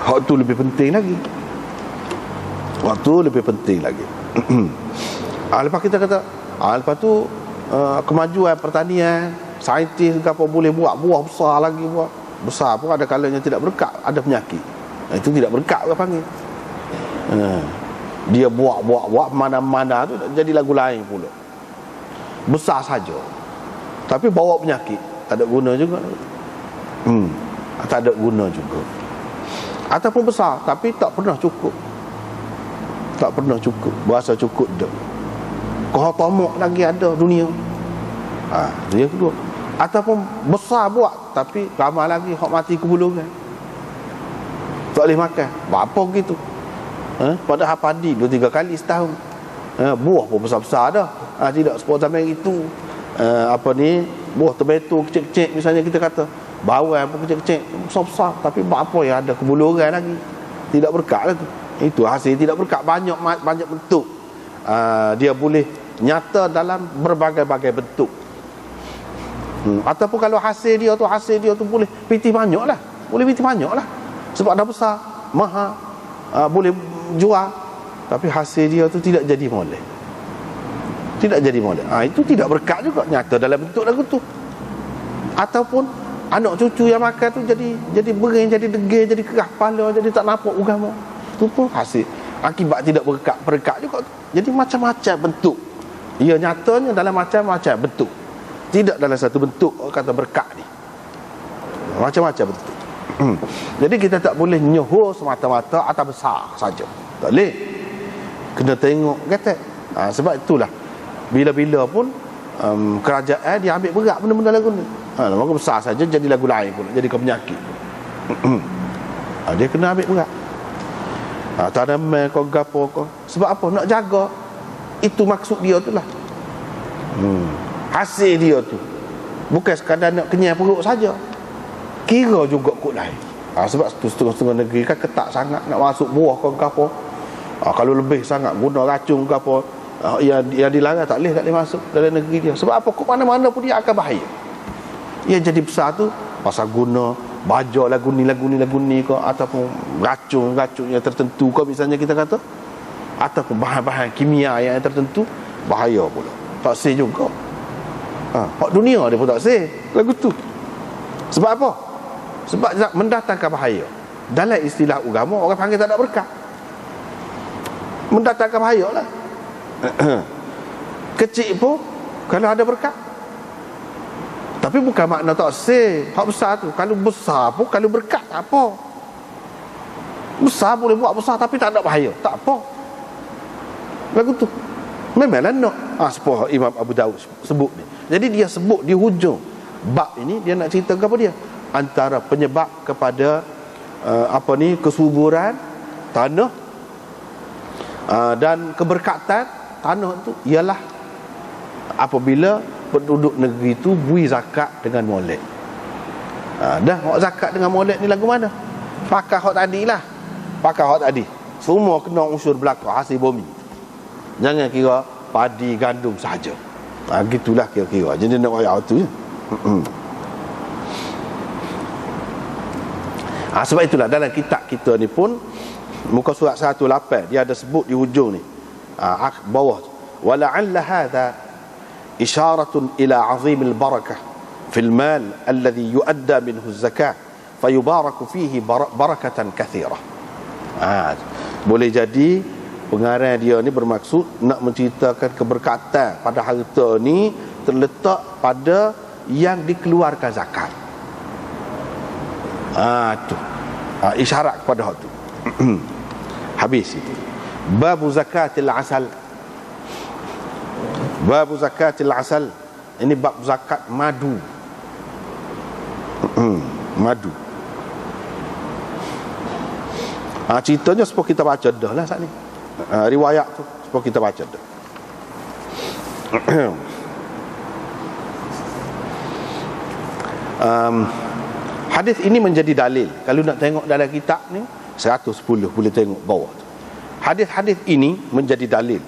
Hak tu lebih penting lagi. Waktu lebih penting lagi. Lepas kita kata, lepas tu kemajuan pertanian, saintis ke apa boleh buat buah besar lagi, buat besar pun ada kalanya tidak berkat, ada penyakit. Itu tidak berkat orang panggil. Dia buat mana-mana tu jadi lagu lain pula. Besar saja, tapi bawa penyakit, tak ada guna juga. Tak ada guna juga. Ataupun besar tapi tak pernah cukup. Tak pernah cukup. Berasa cukup dah. Kau tamak lagi ada dunia. Dia kedua. Ataupun besar buat tapi ramai lagi hak mati kebulungan. Tak boleh makan. Apa gitu? Padahal padi 2-3 kali setahun. Buah pun besar-besar dah. Tidak seperti zaman itu. Buah tomato kecil-kecil misalnya kita kata. Bawang pun kecil-kecil, besar-besar, tapi apa yang ada kebuluran lagi. Tidak berkat lah tu. Itu hasil tidak berkat, banyak bentuk. Dia boleh nyata dalam berbagai-bagai bentuk. Ataupun kalau hasil dia tu boleh piti banyak lah. Boleh piti banyak lah. Sebab dah besar, mahal, boleh jual. Tapi hasil dia tu tidak jadi molek. Tidak jadi molek. Itu tidak berkat juga, nyata dalam bentuk lagu tu. Ataupun anak cucu yang makan tu jadi bering, jadi degil, jadi kerah kepala, jadi tak nampak agama. Itu pun hasil akibat tidak berkat juga tu. Jadi macam-macam bentuk. Ia nyatanya dalam macam-macam bentuk. Tidak dalam satu bentuk kata berkat ni. Macam-macam bentuk. Jadi kita tak boleh nyohor semata-mata atas besar saja. Tak boleh. Kena tengok kata. Sebab itulah bila-bila pun kerajaan dia ambil berat benda-benda lagu ni. Maka besar saja jadi lagu lain pula, jadi penyakit. Dia kena ambil berat. Tanaman kau gapo kau. Sebab apa? Nak jaga. Itu maksud dia tu lah. Hasil dia tu bukan sekadar nak kenyang perut saja. Kira juga kot lain. Sebab setengah-setengah negeri kan ketat sangat nak masuk buah kau gapo. Kalau lebih sangat guna racun gapo, yang dilarang tak boleh masuk dalam negeri dia. Sebab apa? Kok mana-mana pun dia akan bahaya. Ia jadi besar tu pasal guna baja lagu ni ke, ataupun racun yang tertentu ke misalnya kita kata, ataupun bahan-bahan kimia yang tertentu, bahaya pula. Tak sah juga. Hak dunia dia pun tak sah lagu tu. Sebab apa? Sebab mendatangkan bahaya. Dalam istilah agama orang panggil tak ada berkat. Mendatangkan bahaya lah. Kecil pun kalau ada berkat. Tapi bukan makna tak sah. Hak besar tu, kalau besar pun kalau berkat tak apa. Besar boleh buat besar tapi tak ada bahaya, tak apa. Lagu tu memanglah nak Sepuh Imam Abu Daud sebut ni. Jadi dia sebut di hujung bab ini, dia nak cerita apa dia? Antara penyebab kepada kesuburan tanah dan keberkatan tanah itu ialah apabila penduduk negeri itu bui zakat dengan molek. Dah hak zakat dengan molek ni lagu mana? Pakai hak tadi lah. Pakai hak tadi. Semua kena unsur belaka hasil bumi. Jangan kira padi gandum saja. Gitulah kira-kira. Jadi nak ayat tu je. Sebab itulah dalam kitab kita ni pun muka surat 108 dia ada sebut di hujung ni. Bawah tu. Wala'alla hadha isyaratun ila 'azimil barakah fil mal alladhi yu'adda minhu az-zakah fayubaraku fihi barakatan kathirah. Boleh jadi pengarang dia ni bermaksud nak menceritakan keberkatan pada harta ni terletak pada yang dikeluarkan zakat. Tu isyarat kepada hak tu. Habis itu. Babu zakatil asal. Babu zakatil asal. Ini bab zakat madu. Madu. Ceritanya supaya kita baca dah lah saat ni. Riwayat tu supaya kita baca dah. Hadis ini menjadi dalil. Kalau nak tengok dalam kitab ni 110 boleh tengok bawah tu. Hadis-hadis ini menjadi dalil.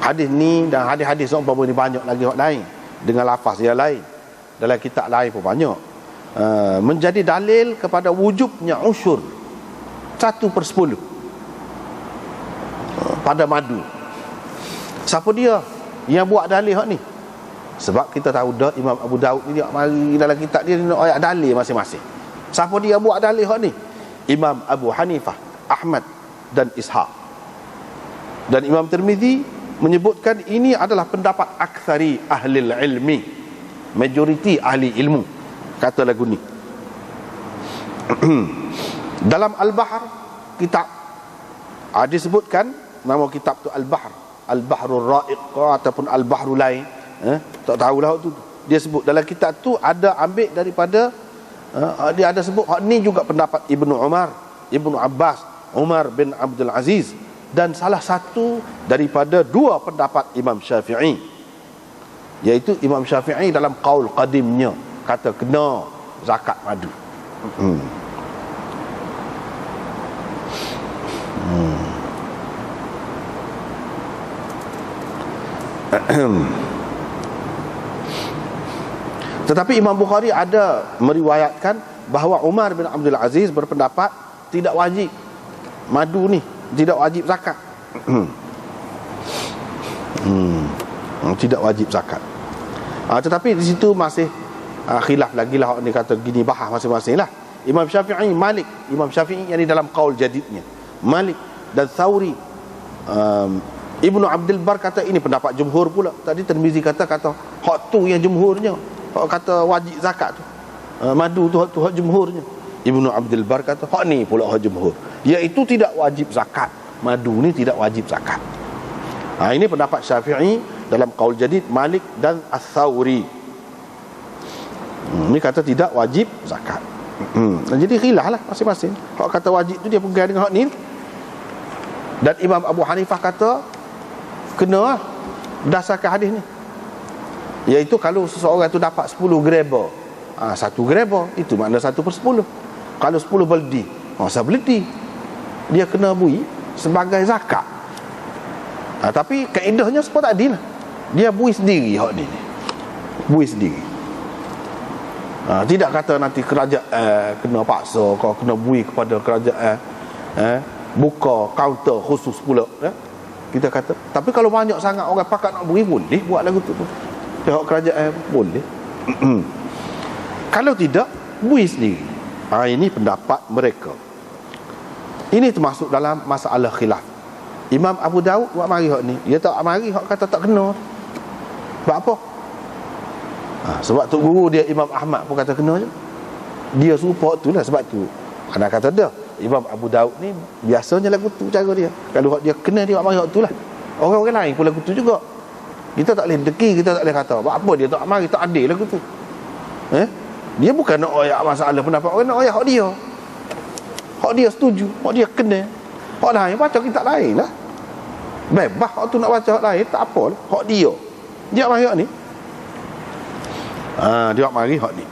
Hadis ni dan hadis-hadis umpama ni banyak lagi hak lain dengan lafaz yang lain. Dalam kitab lain pun banyak. Menjadi dalil kepada wujubnya usyur 1/10 pada madu. Siapa dia yang buat dalil hak ni? Sebab kita tahu dah Imam Abu Daud ni dia mari dalam kitab dia nak ayat dalil masing-masing. Siapa dia buat dalil hak ni? Imam Abu Hanifah, Ahmad dan Ishaq. Dan Imam Tirmizi menyebutkan ini adalah pendapat aktsari ahli ilmi, majoriti ahli ilmu, kata lagu ni. Dalam Al-Bahr kitab disebutkan nama kitab tu Al-Bahr, Al-Bahrul Ra'iq ataupun Al-Bahrul lain, tak tahulah tu. Dia sebut dalam kitab tu ada ambil daripada dia ada sebut hak ni juga pendapat Ibnu Umar, Ibnu Abbas, Umar bin Abdul Aziz, dan salah satu daripada dua pendapat Imam Syafi'i, iaitu Imam Syafi'i dalam qaul qadimnya kata kena zakat madu. Tetapi Imam Bukhari ada meriwayatkan bahawa Umar bin Abdul Aziz berpendapat tidak wajib madu ni, tidak wajib zakat. Tidak wajib zakat. Tetapi di situ masih khilaf lagi lah, ni kata gini, bahas masing-masing lah. Imam Syafi'i, Malik, Imam Syafi'i yang di dalam qaul jadidnya, Malik dan Thawri, Ibnu Abdul Bar kata ini pendapat jumhur pula. Tadi Tirmizi kata hak tu yang jumhurnya, hak kata wajib zakat tu, madu tu hak jumhurnya. Ibnu Abdul Bar kata hak ni pula hak jumhur, iaitu tidak wajib zakat. Madu ni tidak wajib zakat. Ini pendapat Syafi'i dalam qaul jadid, Malik dan Ats-Tsauri. Ini kata tidak wajib zakat. Jadi khilaf lah masing-masing. Hak kata wajib tu dia pegang dengan hak ni. Dan Imam Abu Hanifah kata kena lah berdasarkan hadis ni, iaitu kalau seseorang tu dapat 10 greba, 1 greba itu makna 1/10. Kalau 10 beldi, sebeledi dia kena bui sebagai zakat. Tapi kaedahnya seperti tadi lah, dia bui sendiri hak ni, bui sendiri. Tidak kata nanti kerajaan kena paksa kau kena bui kepada kerajaan, buka kaunter khusus pula. Kita kata, tapi kalau banyak sangat orang pakat nak bui, boleh buat lagu tu. Pihak kerajaan boleh. Kalau tidak, bui sendiri. Ini pendapat mereka. Ini termasuk dalam masalah khilaf. Imam Abu Daud buat mari hak ni, dia tak mari hak kata tak kena. Sebab apa? Sebab tu guru dia Imam Ahmad pun kata kena je. Dia serupa tu lah. Sebab tu anak kata dah, Imam Abu Daud ni biasanya lagu tu cara dia. Kalau hak dia kena, dia mari hak tu lah. Orang-orang lain pun lagu tu juga. Kita tak boleh deki, kita tak boleh kata apa dia tak mari, tak adil lagu tu. Dia bukan nak oyak masalah pendapat orang, nak oyak hak dia. Hak dia setuju, hak dia kena. Hak lain baca kitab lain lah. Bebas hak tu nak baca hak lain, tak apa lah. Hak dia. Dia mari hak ni. Dia mari hak ni.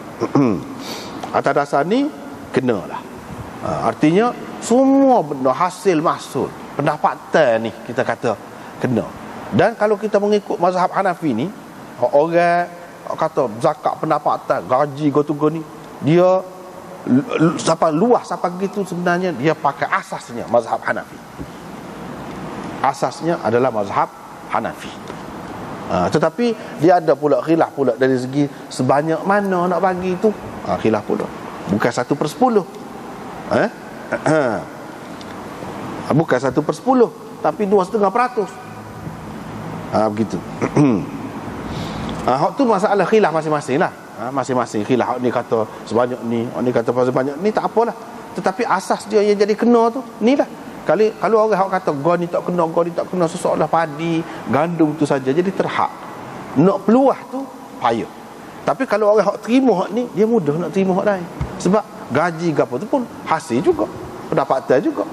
Atas dasar ni kenalah. Artinya semua benda hasil mahsul pendapatan ni kita kata kena. Dan kalau kita mengikut mazhab Hanafi ni, orang kata zakat pendapatan, gaji gotu-go ni, dia sampai luas sampai gitu, sebenarnya dia pakai asasnya mazhab Hanafi. Asasnya adalah mazhab Hanafi. Tetapi dia ada pula khilaf pula dari segi sebanyak mana nak bagi tu. Khilaf pula. Bukan 1/10. Bukan 1/10, tapi 2,5%. Begitu. Hak tu masalah khilaf masing-masing lah. Masing-masing khilaf. Hak ni kata sebanyak ni, hak ni kata sebanyak ni, tak apalah. Tetapi asas dia yang jadi kena tu ni lah. Kalau orang kata gua ni tak kena, gua ni tak kena, seseolah padi, gandum tu saja, jadi terhak. Nak peluah tu payah. Tapi kalau orang terima hak ni, dia mudah nak terima hak lain. Sebab gaji gapo tu pun hasil juga, pendapatan juga.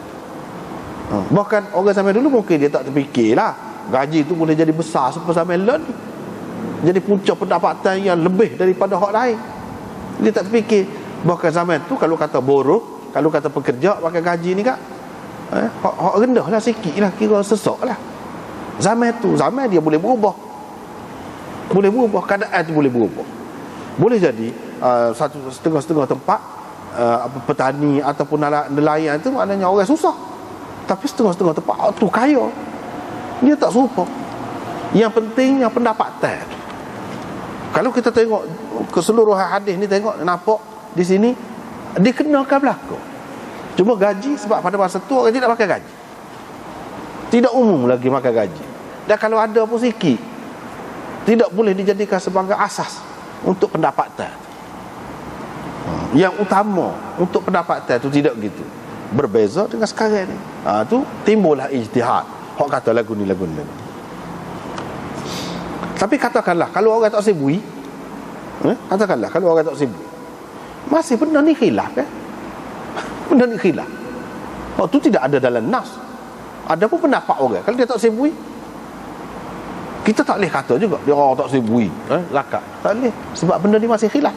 Bahkan orang zaman dulu mungkin dia tak terfikirlah gaji tu boleh jadi besar seperti zaman lain ni. Jadi punca pendapatan yang lebih daripada hak lain. Dia tak terfikir. Bahkan zaman tu kalau kata buruh, kalau kata pekerja pakai gaji ni kak, hak rendah lah sikit lah, kira sesak lah. Zaman tu, zaman dia boleh berubah. Boleh berubah, keadaan tu boleh berubah. Boleh jadi satu setengah tempat petani ataupun nelayan tu maknanya orang susah. Tapi setengah tempat tu kaya. Dia tak serupa. Yang pentingnya pendapatan. Kalau kita tengok keseluruhan hadis ni, tengok nampak di sini dikenakan belaka. Cuma gaji, sebab pada masa tu orang tidak pakai gaji, tidak umum lagi pakai gaji. Dan kalau ada pun sikit, tidak boleh dijadikan sebagai asas untuk pendapatan. Yang utama untuk pendapatan tu tidak gitu. Berbeza dengan sekarang ni. Tu timbullah ijtihad. Hak kata lagu ni. Tapi katakanlah kalau orang tak sibui, katakanlah kalau orang tak sibui, masih benda ni khilaf kan? Benda ni khilaf. Tu tidak ada dalam nas. Ada pun pendapat orang kalau dia tak sibui, kita tak boleh kata juga dia orang tak sibui, lakat. Tak boleh, sebab benda ni masih khilaf.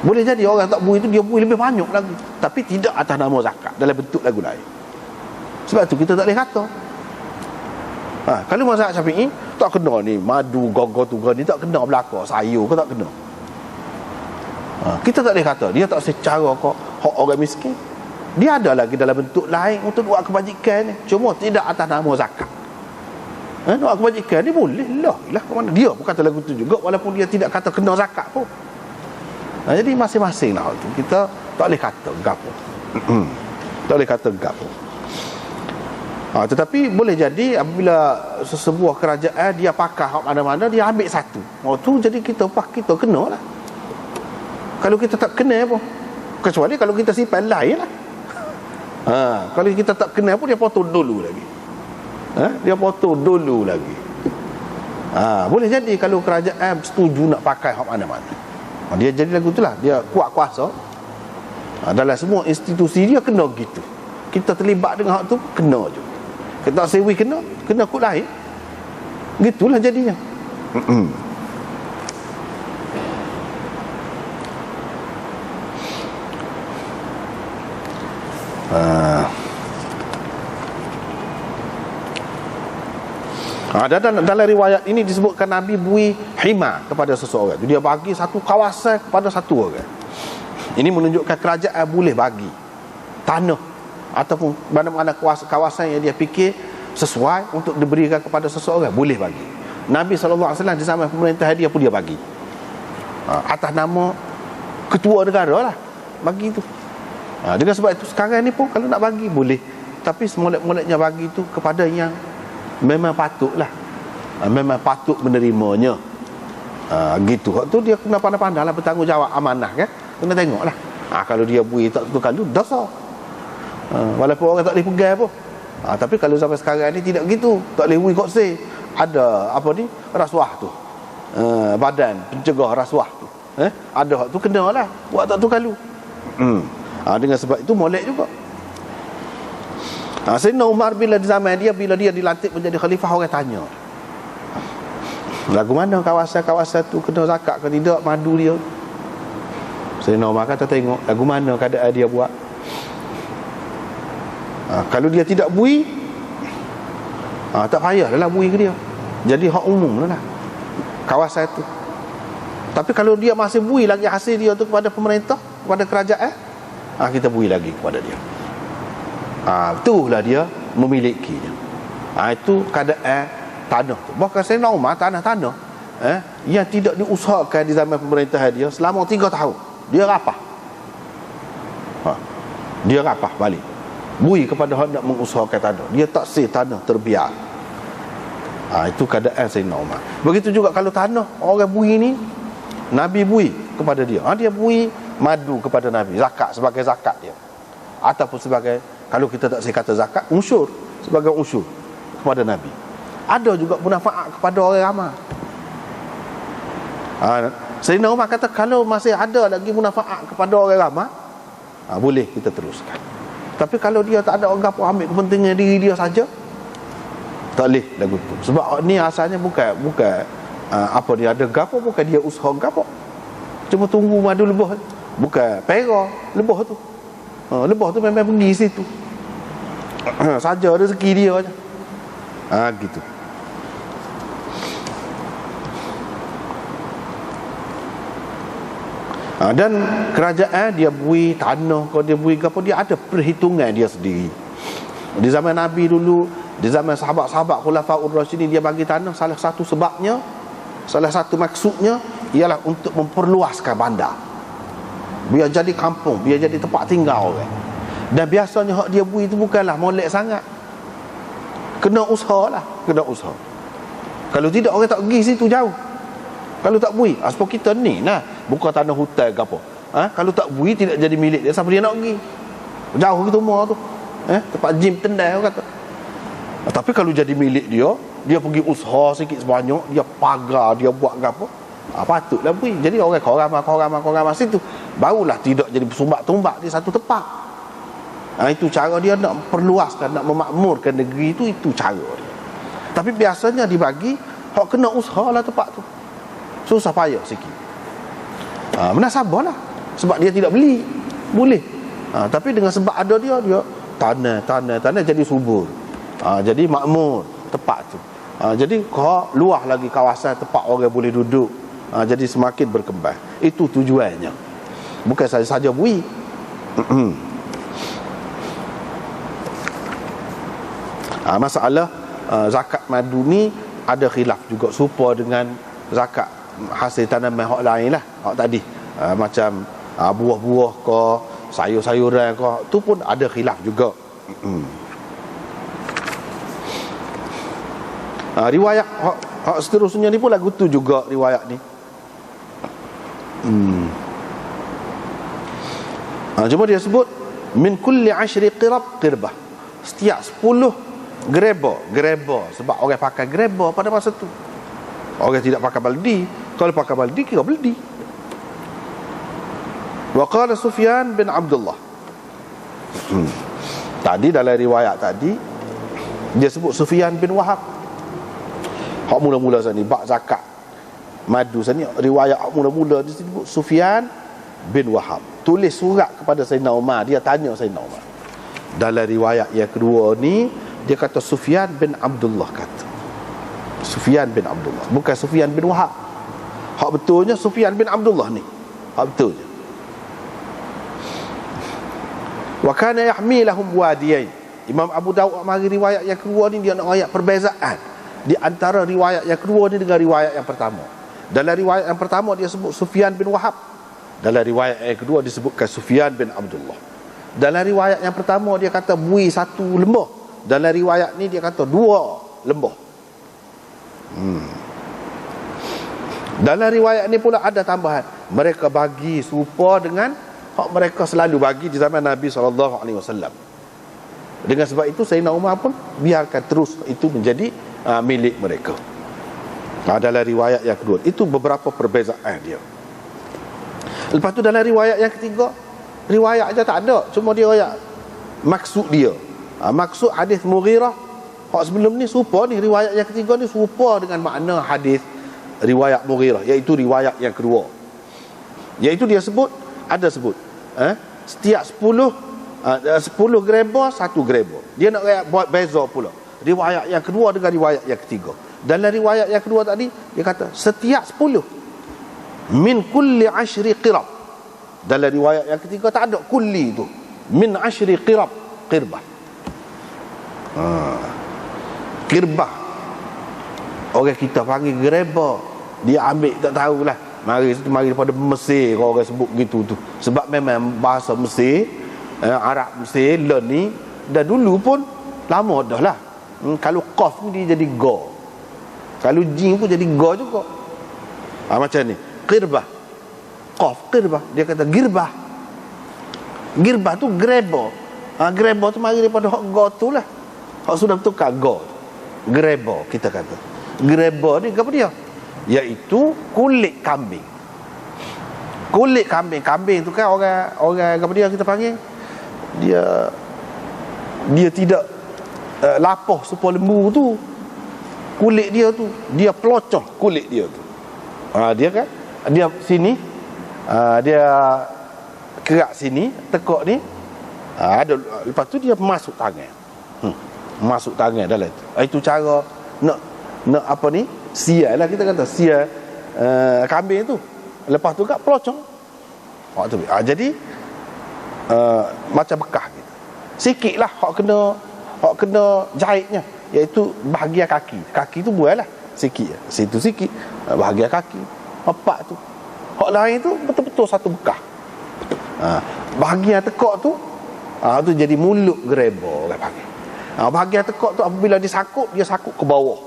Boleh jadi orang tak bui itu dia bui lebih banyak lagi, tapi tidak atas nama zakat, dalam bentuk lagu lain. Sebab tu kita tak boleh kata. Kalau mazhab Syafi'i tak kena ni madu gogo tu ni, tak kena belaka sayur ke tak kena. Kita tak boleh kata dia tak secara kok hak orang miskin. Dia ada lagi dalam bentuk lain untuk buat kebajikan ni, cuma tidak atas nama zakat. Buat kebajikan ni boleh lah ke mana. Dia bukan kata lagu tu juga, walaupun dia tidak kata kena zakat pun. Jadi masing-masing lah tu. Kita tak boleh kata gapo. Tak boleh kata gapo. Tetapi boleh jadi apabila sebuah kerajaan dia pakai hak mana-mana, dia ambil satu. Tu jadi kita kena lah. Kalau kita tak kena pun, kecuali kalau kita simpan lain lah. Kalau kita tak kena pun, dia potong dulu lagi. Dia potong dulu lagi. Boleh jadi kalau kerajaan setuju nak pakai hak mana-mana, dia jadi lagu tu lah. Dia kuat kuasa dalam semua institusi, dia kena gitu. Kita terlibat dengan hak tu, kena je. Kita tak sewi kena kut lain. Gitulah jadinya. Dalam riwayat ini disebutkan Nabi bui hima kepada seseorang. Dia bagi satu kawasan kepada satu orang. Ini menunjukkan kerajaan boleh bagi tanah ataupun mana-mana kawasan yang dia fikir sesuai untuk diberikan kepada seseorang, boleh bagi. Nabi SAW di zaman pemerintahan dia pun dia bagi atas nama ketua negara lah, bagi itu. Dengan sebab itu sekarang ni pun kalau nak bagi boleh, tapi semolek-moleknya bagi itu kepada yang memang patutlah, memang patut menerimanya. Gitu. Waktu dia kena pandai-pandai lah, bertanggungjawab, amanah kan, kena tengok lah. Kalau dia bui tak tentu kalau dosa, walaupun orang tak boleh pegang pun. Tapi kalau sampai sekarang ni tidak gitu, tak boleh bui kot say. ada apa ni, rasuah tu, badan pencegah rasuah tu, ada hak tu kena lah buat tak tu kalau. Dengan sebab itu molek juga. Sayyidina Umar bila di zaman dia, bila dia dilantik menjadi khalifah, orang tanya, lagu mana kawasan-kawasan tu kena zakat ke tidak, madu dia. Sayyidina Umar kata, tengok lagu mana keadaan dia buat. Kalau dia tidak bui, tak payah lah bui ke dia, jadi hak umum lah kawasan itu. Tapi kalau dia masih bui lagi hasil dia tu kepada pemerintah, kepada kerajaan, kita bui lagi kepada dia. Itulah dia memilikinya. Itu keadaan tanah tu. Bahkan Sayyidina Umar, tanah-tanah yang tidak diusahakan di zaman pemerintahan dia selama 3 tahun, dia rapah. Dia rapah balik, bui kepada hendak mengusahakan tanah. Dia tak sih tanah terbiar. Itu keadaan Sayyidina Umar. Begitu juga kalau tanah orang bui ni, Nabi bui kepada dia, dia bui madu kepada Nabi, zakat sebagai zakat dia, ataupun sebagai, kalau kita tak kata zakat, unsur, sebagai unsur kepada Nabi. Ada juga manfaat kepada orang ramai. Sayyidina Umar kata, kalau masih ada lagi manfaat kepada orang ramai, boleh kita teruskan. Tapi kalau dia tak ada orang apa, ambil kepentingan diri dia saja, tak boleh lagu tu. Sebab ni asalnya bukan apa dia ada gapo, bukan dia usaha gapo, cuma tunggu madu lebah, bukan pera lebah tu. Lebah tu memang pergi situ saja rezeki dia aja. Gitu. Dan kerajaan dia bui tanah, kalau dia bui apa, dia ada perhitungan dia sendiri. Di zaman Nabi dulu, di zaman sahabat-sahabat Khulafaur Rasyidin, dia bagi tanah, salah satu sebabnya, salah satu maksudnya ialah untuk memperluaskan bandar, biar jadi kampung, biar jadi tempat tinggal orang. Dan biasanya hak dia bui itu bukanlah molek sangat, kena usaha lah, kena usaha. Kalau tidak, orang tak pergi situ jauh. Kalau tak bui, sebab kita ni bukan tanah hutan ke apa, kalau tak bui tidak jadi milik dia, siapa dia nak pergi jauh gitu semua tu, tempat gym tendai orang kata. Tapi kalau jadi milik dia, dia pergi usaha sikit sebanyak, dia pagar, dia buat ke apa, patutlah bui. Jadi orang koramah situ, barulah tidak jadi bersumbat-tumbak di satu tempat. Itu cara dia nak perluaskan, nak memakmurkan negeri itu cara dia. Tapi biasanya dibagi hak kena usaha lah tempat tu, susah payah sikit. Menasabahlah, sebab dia tidak beli, boleh. Tapi dengan sebab ada dia tanah jadi subur, jadi makmur tempat tu. Jadi kau luah lagi kawasan tempat orang boleh duduk, jadi semakin berkembang. Itu tujuannya, bukan saja bui. Masalah zakat madu ni ada khilaf juga, serupa dengan zakat hasil tanaman hak lain lah, hak tadi, macam buah-buah ke, sayur-sayuran ke, tu pun ada khilaf juga. Riwayat hak seterusnya ni pun lagu tu juga, riwayat ni. Cuma dia sebut min kulli 10 qirbah, setiap 10 gereba, sebab orang pakai gereba pada masa tu, orang tidak pakai baldi. Kalau pakai baldi, kira baldi. Wa qala Sufyan bin Abdullah, tadi dalam riwayat tadi dia sebut Sufyan bin Wahab. Hak mula-mula sini bab zakat madu sini, riwayat hak mula-mula disebut Sufyan bin Wahab. Tulis surat kepada Sayyidina Umar, dia tanya Sayyidina Umar. Dalam riwayat yang kedua ni, dia kata Sufyan bin Abdullah, kata Sufyan bin Abdullah, bukan Sufyan bin Wahab. Hak betulnya Sufyan bin Abdullah ni, hak betulnya. Wa kana yahmi lahum wadiyain. Imam Abu Daud mari riwayat yang kedua ni, dia nak ayat perbezaan di antara riwayat yang kedua ni dengan riwayat yang pertama. Dalam riwayat yang pertama dia sebut Sufyan bin Wahab, dalam riwayat yang kedua disebutkan Sufyan bin Abdullah. Dalam riwayat yang pertama dia kata bui 1 lembah, dalam riwayat ni dia kata 2 lembah. Dalam riwayat ni pula ada tambahan, mereka bagi serupa dengan hak mereka selalu bagi di zaman Nabi SAW. Dengan sebab itu Sayyidina Umar pun biarkan terus itu menjadi milik mereka. Dalam riwayat yang kedua itu beberapa perbezaan dia. Lepas tu dalam riwayat yang ketiga, riwayat aja tak ada, cuma dia riwayat maksud dia. Maksud hadis Mughirah hak sebelum ni serupa ni, riwayat yang ketiga ni serupa dengan makna hadis riwayat Mughirah, iaitu riwayat yang kedua. Iaitu dia sebut, ada sebut setiap 10 gereba 1 gereba. Dia nak buat beza pula riwayat yang kedua dengan riwayat yang ketiga. Dalam riwayat yang kedua tadi dia kata setiap 10 min kulli 10 qirab. Dalam riwayat yang ketiga tak ada kulli tu, min 10 qirbah. Qirbah orang kita panggil gereba, dia ambil tak tahulah, mari daripada Mesir orang sebut gitu tu, sebab memang bahasa Mesir, Arab Mesir learn ni dah dulu pun lama dah lah. Kalau qaf ni dia jadi ga, kalau jim pun jadi ga juga. Macam ni qirbah, qaf qirbah, dia kata girbah. Girbah tu greba. Greba tu mari daripada hak ga tu lah, hak sudah bertukar ga. Greba kita kata. Greba ni apa dia? Iaitu kulit kambing. Kulit kambing. Kambing tu kan orang apa dia kita panggil? Dia tidak lapah supaya lembu tu. Kulit dia tu, dia pelocoh kulit dia tu. Dia kan, dia sini, dia kerak sini, tekuk ni. Ada, lepas tu dia masuk tangan. Masuk tangan dalam tu. Itu cara nak apa ni? Sia lah kita kata, sia kambing tu. Lepas tu kat pelocong. Jadi macam bekas gitu. Sikitlah hak kena jahitnya, iaitu bahagian kaki. Kaki tu buat lah sikit. Situ sikit bahagian kaki. Empat tu. Hak lain tu betul-betul satu bekas. Bahagian tekuk tu tu jadi mulut gereba orang panggil. Bahagian tekuk tu apabila disakut, dia sakut ke bawah.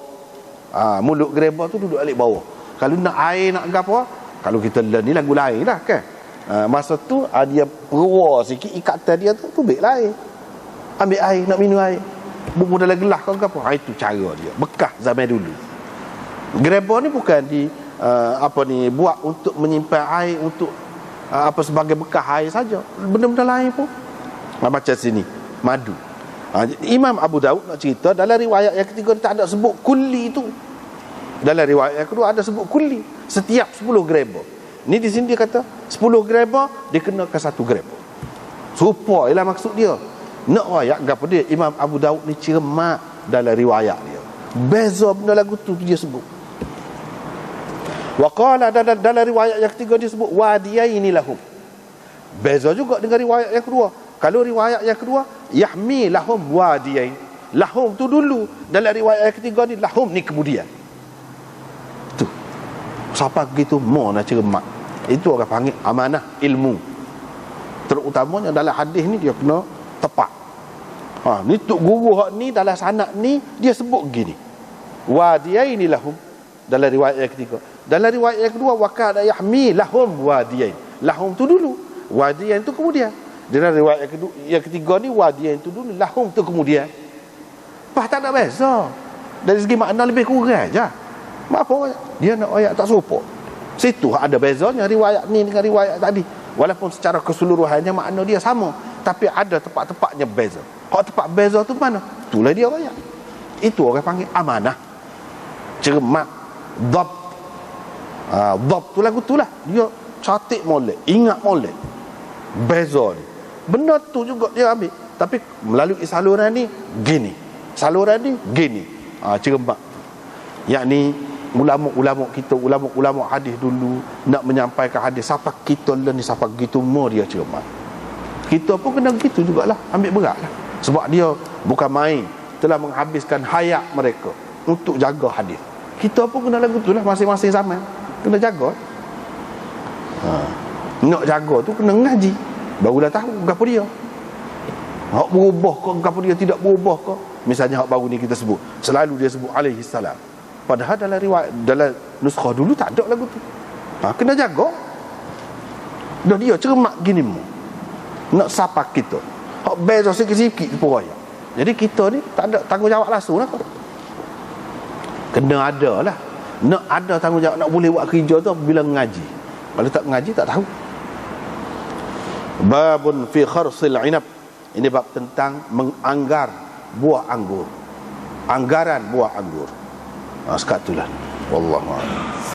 Mulut gereba tu duduk alik bawah. Kalau nak air nak apa, kalau kita learn ni lagu lain lah kan. Masa tu dia perwa sikit ikatan dia tu baik air. Ambil air, nak minum air, bubuh dalam gelas kau apa. Itu cara dia, bekas zaman dulu. Gereba ni bukan buat untuk menyimpan air, untuk sebagai bekas air saja. Benda-benda lain pun. Macam sini madu. Imam Abu Daud nak cerita dalam riwayat yang ketiga tak ada sebut kulli tu. Dalam riwayat yang kedua ada sebut kulli, setiap 10 gereba. Ni di sini dia kata 10 gereba dikenakan 1 gereba. Serupa ialah maksud dia. Nak riwayat gapo dia? Imam Abu Daud ni cermat dalam riwayat dia. Beza benda lagu tu dia sebut. Wa qala dalam riwayat yang ketiga dia sebut wadiyaini lahum. Beza juga dengan riwayat yang kedua. Kalau riwayat yang kedua yahmi lahum wadiyain. Lahum tu dulu, dalam riwayat yang ketiga ni lahum ni kemudian. Tu. Siapa begitu mau nak cermat. Itu orang panggil amanah ilmu. Terutamanya dalam hadis ni dia kena tepat. Ni tok guru hak ni dalam sanad ni dia sebut gini. Wadiyaini lahum dalam riwayat yang ketiga. Dalam riwayat yang kedua waqala yahmi lahum wadiyain. Lahum tu dulu, wadiyain tu kemudian. Dalam riwayat yang kedua, yang ketiga ni wadiyain tu dulu, lahum tu kemudian. Pas tak ada beza. Dari segi makna lebih kurang aja. Apa dia nak ayat tak serupa. Situ ada bezanya riwayat ni dengan riwayat tadi. Walaupun secara keseluruhannya makna dia sama, tapi ada tempat-tempatnya beza. Kalau tempat beza tu mana? Itulah dia ayat. Itu orang panggil amanah, cermat, dhab. Dhab tu lagu tu lah. Dia catik molek, ingat molek. Beza ni. Benda tu juga dia ambil, tapi melalui saluran ni gini, saluran ni gini. Cermat. Yakni ulama-ulama kita, ulama-ulama hadis dulu nak menyampaikan hadis, siapa kita learn ni, siapa gitu mau dia cermat. Kita pun kena begitu jugalah, ambil beratlah. Sebab dia bukan main, telah menghabiskan hayat mereka untuk jaga hadis. Kita pun kena lagu tu lah, masing-masing zaman kena jaga. Nak jaga tu kena ngaji, barulah tahu apa dia. Hak berubah ke apa dia tidak berubah ke. Misalnya hak baru ni kita sebut, selalu dia sebut alaihi salam. Padahal dalam riwayat, dalam nuskah dulu tak ada lagu tu. Kena jaga. Dah dia cermat gini mu. Nak sapa kita. Hak beza sikit-sikit pun raya. Jadi kita ni tak ada tanggungjawab langsung lah. Kena ada lah. Nak ada tanggungjawab, nak boleh buat kerja tu bila mengaji. Kalau tak mengaji tak tahu. Babun fi kharsil inab. Ini bab tentang menganggar buah anggur. Anggaran buah anggur. Sekat itulah. Wallahu a'lam.